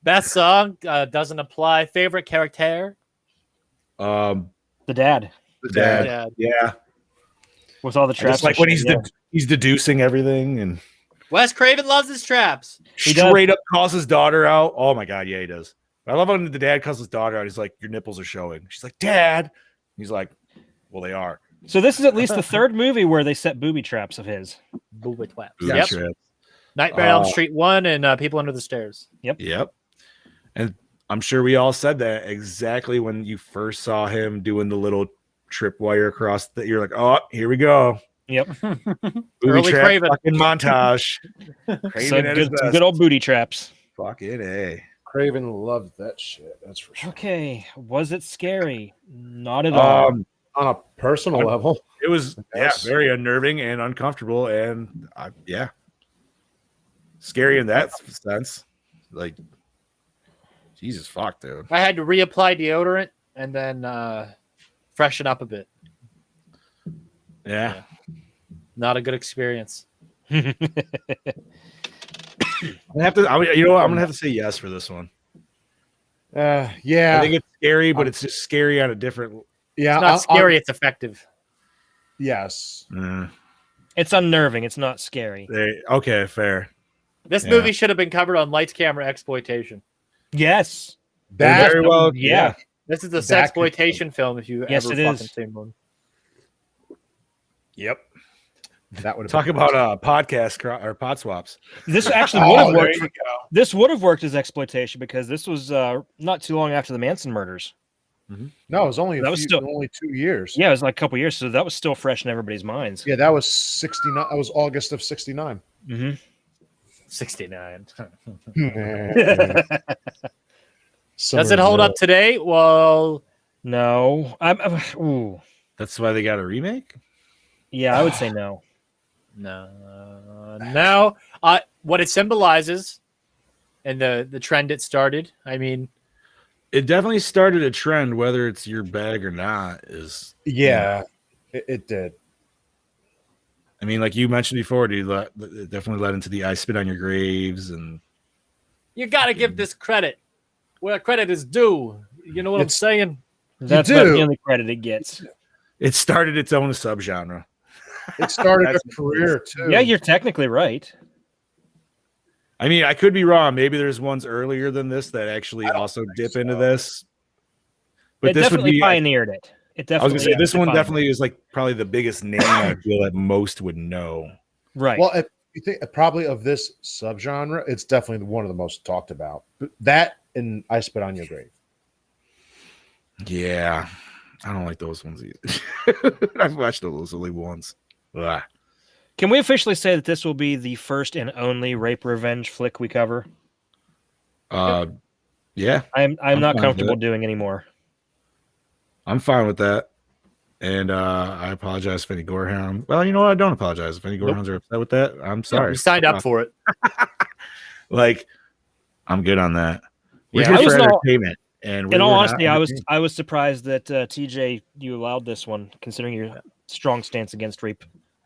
Best song doesn't apply. Favorite character? Um, The dad The Dad. Yeah. yeah, with all the traps. just like when he's deducing everything and Wes Craven loves his traps. He does. straight up calls his daughter out. Oh my god, yeah, he does. I love when the dad calls his daughter out. He's like, "Your nipples are showing." She's like, "Dad." He's like, "Well, they are." So this is at least the third movie where they set booby traps of his. Booby twaps. Booby Yep. trap. Nightmare on Elm Street 1 and People Under the Stairs. Yep. And I'm sure we all said that exactly when you first saw him doing the little tripwire across the. You're like, "Oh, here we go." Yep. Booby Early trap Craven. fucking montage. So Craven at his good, best. good old booty traps. Fucking A. Craven loved that shit. That's for sure. Okay. Was it scary? Not at all. On a personal level, It was Yes. very unnerving and uncomfortable, and scary in that sense. Like, Jesus fuck, dude. I had to reapply deodorant and then freshen up a bit. Yeah. Not a good experience. I have to. You know what? I'm gonna have to say yes for this one. yeah, I think it's scary, but it's just scary on a different. yeah. It's not scary, it's effective. Yes, It's unnerving. It's not scary. Okay, fair. This Yeah. movie should have been covered on Lights, Camera, Exploitation. Yes. that very well. Yeah. This is the That could- sexploitation film if you Yes, ever it fucking is. seen one. Yep. that would Talk about podcast or pod swaps. This actually would have Oh, there worked. you go. This would have worked as exploitation because this was not too long after the Manson murders. No, it was only That was only 2 years. Yeah, it was like a couple years, so that was still fresh in everybody's minds. Yeah, that was 69. That was August of 69. Mm-hmm. 69. Summer Does it hold of up today? Well, No, ooh, That's why they got a remake. yeah, I would say no. no. Now, what it symbolizes and the trend it started, I mean, It definitely started a trend, whether it's your bag or not. Yeah, it did. I mean, like you mentioned before, dude. It definitely led into the "I spit on your graves" and you got to give this credit where credit is due. You know what I'm It's- saying? That's do. about the only credit it gets. it started its own subgenre. It started a That's- career too. Yeah, you're technically right. I mean, I could be wrong. Maybe there's ones earlier than this that actually also dip into this. But It this would definitely be. pioneered it. It I was definitely. gonna say this one pioneered definitely is like probably the biggest name I feel that most would know. it. Right. Well, You think probably of this subgenre, it's definitely one of the most talked about. That and I Spit on Your Grave. Yeah, I don't like those ones either. I've watched those only once. Ugh. Can we officially say that this will be the first and only rape revenge flick we cover? Yeah, I'm I'm not fine comfortable with doing anymore. I'm fine with that. And I apologize if any Gorehound. Well, you know what? I don't apologize if any Gorehounds are upset with that. I'm sorry. You signed up for it. Like, I'm good on that. We're Yeah, here I for was not- entertainment. And In all we're not honesty, entertained. I was surprised that TJ you allowed this one, considering your strong stance against rape.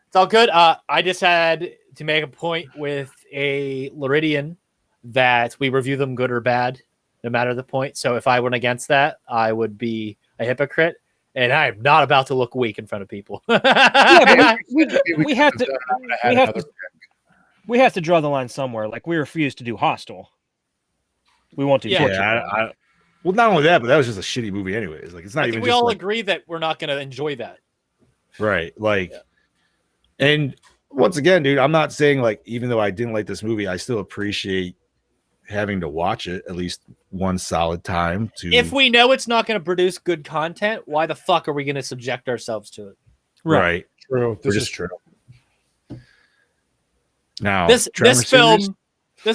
It's all good. I just had to make a point with a Luridian that we review them good or bad, no matter the point. So if I went against that, I would be a hypocrite, and I am not about to look weak in front of people. Yeah, but we have to Had we have another to we have to draw the line somewhere. Like, we refuse to do Hostel. We won't do Yeah. Torture. Yeah, well, not only that, but that was just a shitty movie, anyways. Like, it's not I even. think we just all like, agree that we're not going to enjoy that. right. Like, and once again, dude, I'm not saying like even though I didn't like this movie, I still appreciate having to watch it at least one solid time. To If we know it's not going to produce good content, why the fuck are we going to subject ourselves to it? right True. This We're is just- true. now, This Tremor series-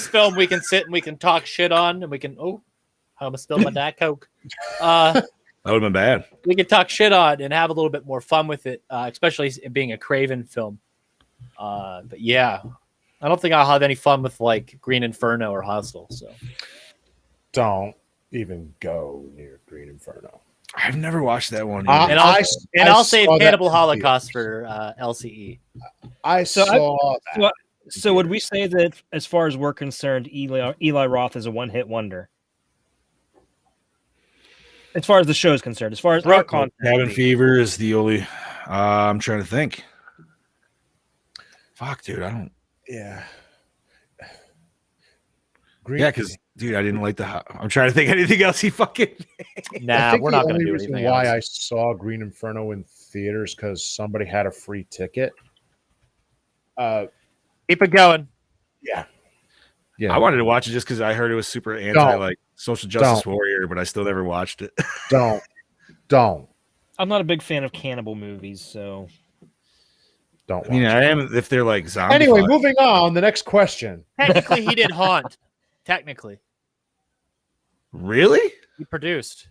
film we can sit and we can talk shit on, and we can I almost spilled my Diet Coke. that would have been bad. We can talk shit on and have a little bit more fun with it, especially it being a Craven film. But yeah, I don't think I'll have any fun with like Green Inferno or Hostel. So Don't even go near Green Inferno. I've never watched that one. and I'll I save saw that Cannibal movie. Holocaust for LCE. I So saw that. So would we say that, as far as we're concerned, Eli Roth is a one-hit wonder? As far as the show is concerned, as far as our content, Cabin Fever is the only. I'm trying to think. Fuck, dude, I don't. Yeah. Yeah, because dude, I didn't like the. I'm trying to think anything else he fucking. I Nah, think we're the not going to only do reason anything why else. I saw Green Inferno in theaters because somebody had a free ticket. Keep it going. Yeah. I wanted to watch it just because I heard it was super anti like social justice warrior, but I still never watched it. Don't I'm not a big fan of cannibal movies, so watch I mean, it. I am if they're like zombie. Anyway, moving on. The next question. Technically, he did Haunt. Technically, Really? he produced.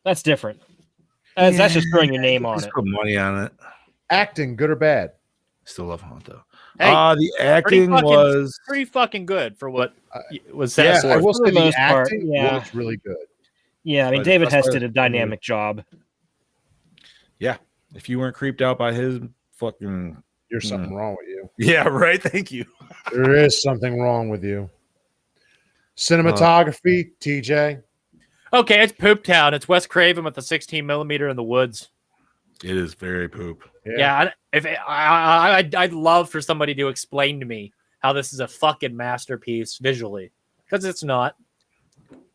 that's different. That's just throwing your name on Just it. put money on it. Acting, good or bad? Still love Haunt though. Hey, The acting was pretty fucking good for what was Yeah, set I forth. will For say the the most part, acting yeah. was really good. Yeah, I mean, But David as Hess far did a as- dynamic job. if you weren't creeped out by his fucking There's something wrong with you. yeah, right. Thank you. There is something wrong with you. Cinematography, TJ. Okay, it's Poop Town. It's Wes Craven with the 16 millimeter in the woods. It is very poop. Yeah, I'd love for somebody to explain to me how this is a fucking masterpiece visually, because it's not.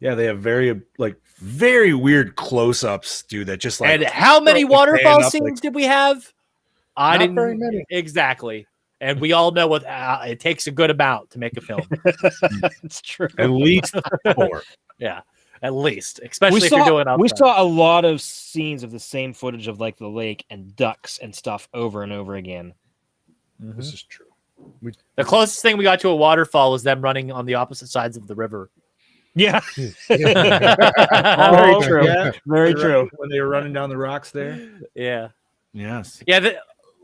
Yeah, they have very weird close-ups, dude. That just like And how many throw the hand waterfall up, scenes like- did we have? I Not didn't very many. exactly. And we all know what it takes a good amount to make a film. It's true. at least 4. Yeah, at least, especially if you're doing outside. We saw a lot of scenes of the same footage of like the lake and ducks and stuff over and over again. This is true. The closest thing we got to a waterfall was them running on the opposite sides of the river. Yeah, very Very true. yeah. Very true. When they were running down the rocks there. Yeah. Yes. Yeah.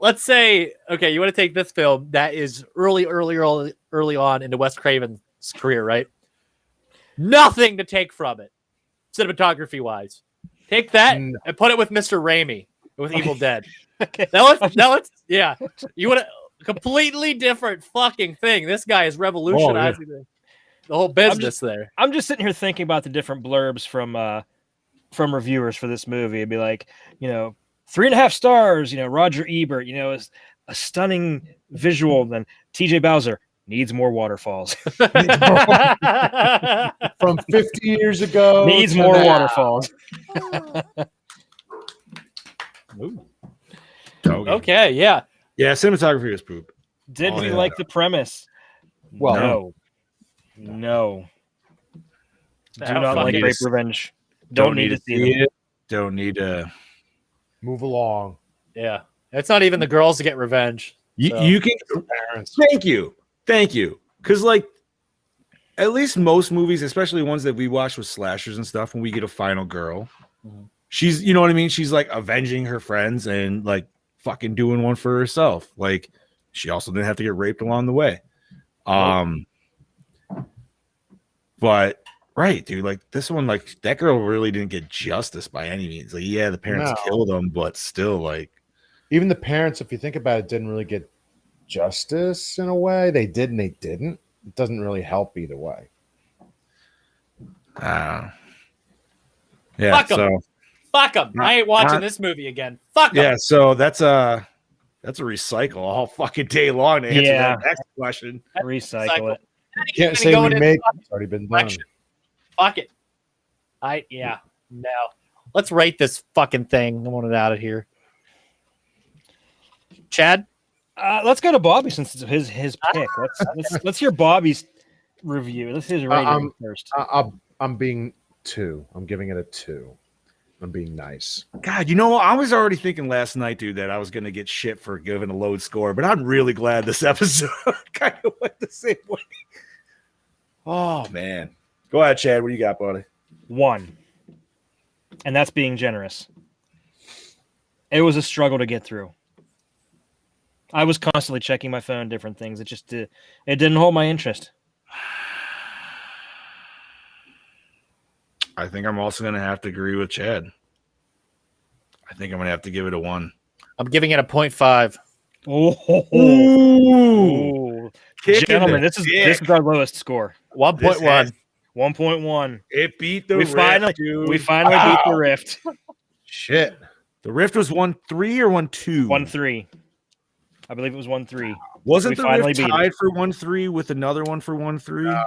Let's say, okay, you want to take this film that is early on into Wes Craven's career, right? Nothing to take from it, cinematography wise. Take that and put it with Mr. Raimi with Evil Dead. Okay. Now let's, yeah. You want a completely different fucking thing. This guy is revolutionizing the whole business there. I'm just sitting here thinking about the different blurbs from reviewers for this movie. It'd be like, 3.5 stars. Roger Ebert. Is a stunning visual. Then TJ Bowser needs more waterfalls. From 50 years ago. Needs to more now. waterfalls. Okay, yeah. Yeah, cinematography was poop. Did Oh, we yeah. like the premise? Well, No. Do Oh, not fuck like it. rape revenge. Don't need to see them. it. Don't need to. move along. Yeah. It's not even the girls to get revenge. So. You can. Parents. Thank you. Because like, at least most movies, especially ones that we watch with slashers and stuff, when we get a final girl, she's, you know what I mean? She's like avenging her friends and like fucking doing one for herself. Like, she also didn't have to get raped along the way. But right, dude, like this one, like that girl really didn't get justice by any means. Like, yeah, the parents No. killed them, but still, like, Even the parents, if you think about it, didn't really get justice in a way. They did and they didn't. It doesn't really help either way. yeah. Fuck 'em. So Fuck them. I ain't watching this movie again. Fuck them. yeah, so that's a recycle all fucking day long to answer Yeah. that next question. Recycle it. Can't say going in remake. fucking It's already been done. direction. Fuck it. No. Let's rate this fucking thing. I want it out of here. Chad? Let's go to Bobby since it's his pick. Let's hear Bobby's review. Let's hear his rating first. I'm being 2. I'm giving it a 2. I'm being nice. God, you know, I was already thinking last night, dude, that I was going to get shit for giving a low score, but I'm really glad this episode kind of went the same way. Oh, man. Go ahead, Chad. What do you got, buddy? 1. And that's being generous. It was a struggle to get through. I was constantly checking my phone, different things. It just it didn't hold my interest. I think I'm also going to have to agree with Chad. I think I'm going to have to give it a 1. I'm giving it a 0.5. Oh, Kicking gentlemen, the this is dick. our lowest score. 1.1. 1.1. It beat the We Rift, finally dude. beat the Rift. Shit. The Rift was 1-3 or 1-2? 1-3. I believe it was 1-3. Wasn't We the finally Rift beat tied for 1-3 with another one for 1-3?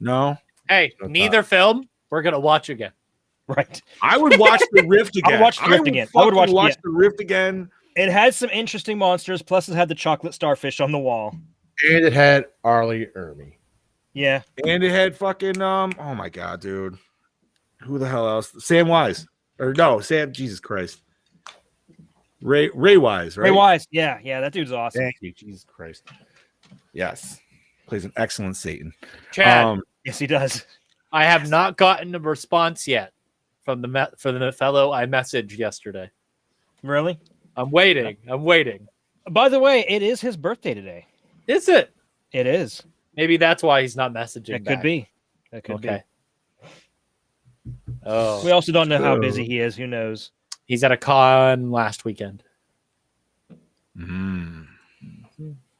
No. Hey, No neither film we're going to watch again. Right. I would watch the Rift again. I would watch the Rift again. I would fucking watch the Rift again. It had some interesting monsters, plus it had the chocolate starfish on the wall. And it had Arlie Ermy. Yeah. And it had fucking oh my god, dude. Who the hell else? Sam Wise. Or no, Sam, Jesus Christ. Ray Wise, right? Ray Wise. Yeah, that dude's awesome. Thank you, Jesus Christ. Yes. Plays an excellent Satan. Chad, Yes, he does. I have not gotten a response yet from the fellow I messaged yesterday. Really? I'm waiting. By the way, it is his birthday today. Is it? It is. Maybe that's why he's not messaging. It could be. That could Okay. be. Oh, We also don't know how busy he is. Who knows? he's at a con last weekend.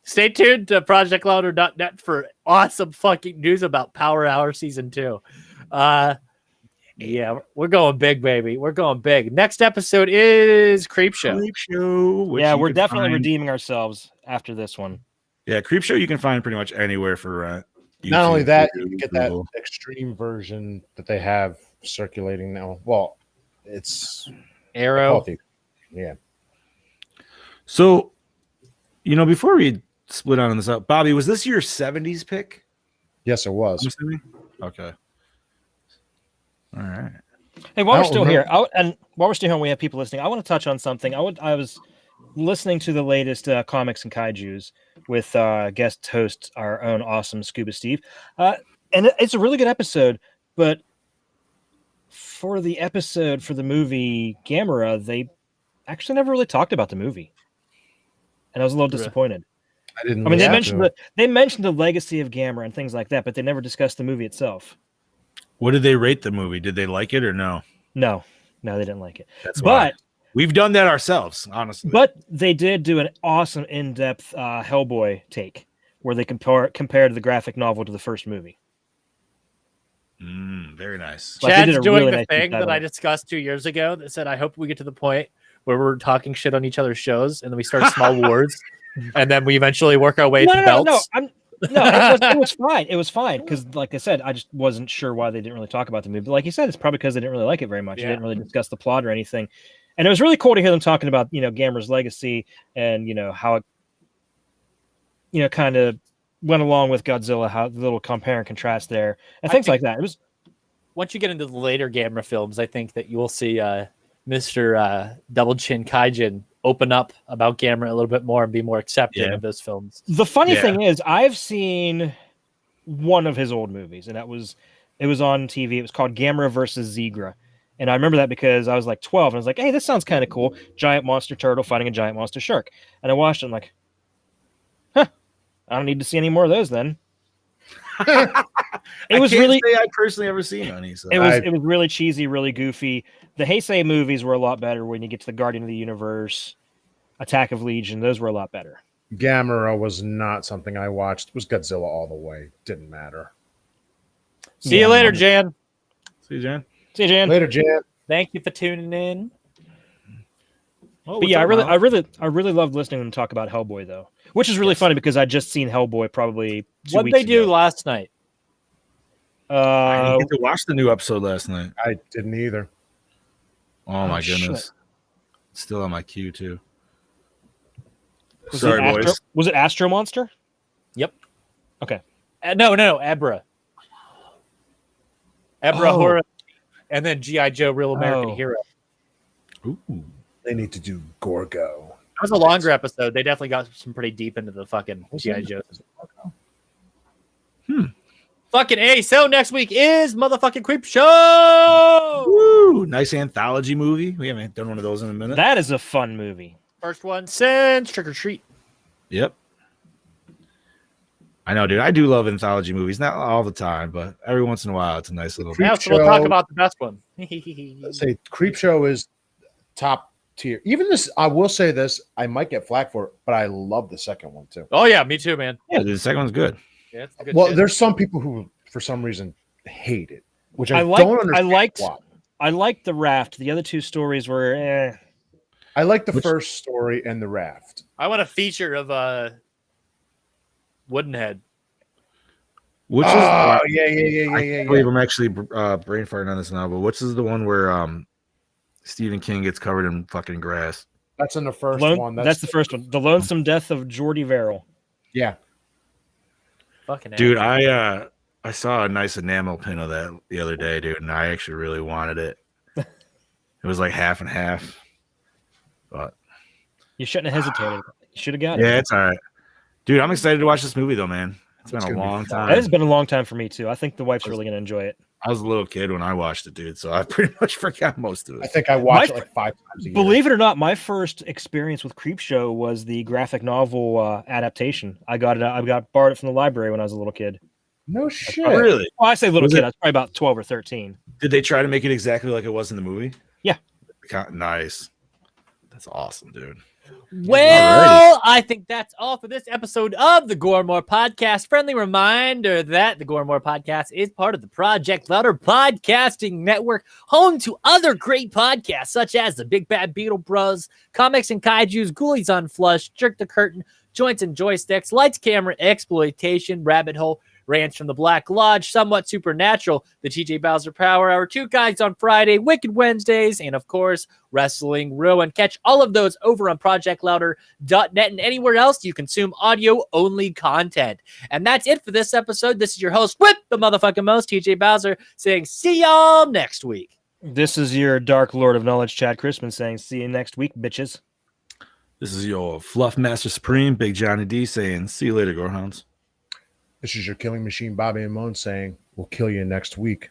Stay tuned to projectlouder.net for awesome fucking news about Power Hour Season 2. Yeah, we're going big, baby. We're going big. Next episode is Creep Show. Yeah, we're definitely redeeming ourselves after this one. Yeah, Creep Show you can find pretty much anywhere for Not YouTube, only that, YouTube, you can get that Google. extreme version that they have circulating now. Well, it's Arrow. healthy. Yeah. So, before we split on this up, Bobby, was this your 70s pick? Yes, it was. I'm assuming? Okay. All right. Hey, while I we're don't still here, remember. and while we're still here, and we have people listening. I want to touch on something. I was listening to the latest comics and kaiju's with guest host, our own awesome Scuba Steve, and it's a really good episode. But for the episode for the movie Gamera, they actually never really talked about the movie, and I was a little disappointed. I didn't. I mean, have they mentioned the legacy of Gamera and things like that, but they never discussed the movie itself. What did they rate the movie? Did they like it or no? No, they didn't like it. That's why. But We've done that ourselves, honestly. But they did do an awesome in-depth Hellboy take where they compared the graphic novel to the first movie. Very nice. Like, they Chad's did a doing really the nice thing deep dive that on I it. discussed 2 years ago that said, I hope we get to the point where we're talking shit on each other's shows and then we start small wars and then we eventually work our way to belts. It was fine. It was fine because, like I said, I just wasn't sure why they didn't really talk about the movie. But like you said, it's probably because they didn't really like it very much. Yeah. They didn't really discuss the plot or anything. And it was really cool to hear them talking about, Gamera's legacy and, how it, kind of went along with Godzilla, how the little compare and contrast there, and things like that. It was once you get into the later Gamera films, I think that you will see Mr. Double Chin Kaijin open up about Gamera a little bit more and be more accepting of those films. The funny thing is, I've seen one of his old movies, and it was on TV. It was called Gamera versus Zigra. And I remember that because I was like 12, and I was like, hey, this sounds kind of cool. Giant monster turtle fighting a giant monster shark. And I watched it, and I'm like, huh, I don't need to see any more of those then. It was really. I personally ever seen any. So. It was really cheesy, really goofy. The Heisei movies were a lot better when you get to the Guardian of the Universe, Attack of Legion. Those were a lot better. Gamera was not something I watched. It was Godzilla all the way. Didn't matter. See you later, Jan. See you, Jan. See you, Jan. Later, Jan. Thank you for tuning in. Oh, But yeah, I really loved listening to them talk about Hellboy though, which is really funny because I'd just seen Hellboy probably 2 What weeks they do ago. last night? I didn't get to watch the new episode last night. I didn't either. Oh my shit. goodness. Still on my queue too. Was Sorry, it boys. Was it Astro Monster? Yep. Okay. No, Abra. Abra Oh. Horror, and then G.I. Joe Real American Oh. Hero. Ooh. They need to do Gorgo. That was a longer episode. They definitely got some pretty deep into the fucking G.I. Joe. Fucking A. So next week is motherfucking Creep Show. Woo! Nice anthology movie. We haven't done one of those in a minute. That is a fun movie. First one since Trick or Treat. Yep. I know, dude. I do love anthology movies. Not all the time, but every once in a while, it's a nice little. Creep Now, so we'll talk Show. about the best one. Let's say Creepshow is top tier. Even this, I will say this, I might get flack for it, but I love the second one too. Oh yeah, me too, man. Yeah, the second one's good. Yeah, it's a good Well, shit. there's some people who, for some reason, hate it, which I I don't understand. Why. I liked the Raft. The other two stories were I like the first story and the raft. I want a feature of Woodenhead. Which Oh, is yeah. I can't believe I'm actually brain farting on this now, but which is the one where Stephen King gets covered in fucking grass? That's in the first one. That's the first one. The Lonesome Death of Geordie Verrill. Yeah. Fucking Dude, A. I saw a nice enamel pin of that the other day, dude, and I actually really wanted it. It was like half and half. But You shouldn't have hesitated. You should have got it. yeah, it's all right. Dude, I'm excited to watch this movie though, man. It's been It's a gonna be long fun. time. It has been a long time for me too. I think the wife's really going to enjoy it. I was a little kid when I watched it, dude, so I pretty much forgot most of I it. think I watched it like 5 times a year. Believe it or not, my first experience with Creepshow was the graphic novel adaptation. I borrowed it from the library when I was a little kid. No shit. Really? Well, I say little Was kid. it- I was probably about 12 or 13. Did they try to make it exactly like it was in the movie? Yeah. Nice. That's awesome, dude. Well, I think that's all for this episode of the Goremore Podcast. Friendly reminder that the Goremore Podcast is part of the Project Louder Podcasting Network, home to other great podcasts such as the Big Bad Beetle Bros, Comics and Kaijus, Ghoulies Unflushed, Jerk the Curtain, Joints and Joysticks, Lights, Camera, Exploitation, Rabbit Hole, Ranch from the Black Lodge, Somewhat Supernatural, the TJ Bowser Power Hour, Two Guys on Friday, Wicked Wednesdays, and of course, Wrestling Ruin. Catch all of those over on ProjectLouder.net and anywhere else you consume audio-only content. And that's it for this episode. This is your host with the motherfucking most, TJ Bowser, saying see y'all next week. This is your Dark Lord of Knowledge, Chad Chrisman, saying, see you next week, bitches. This is your Fluff Master Supreme, Big Johnny D, saying, see you later, Gorehounds. This is your killing machine, Bobby and Moan, saying, we'll kill you next week.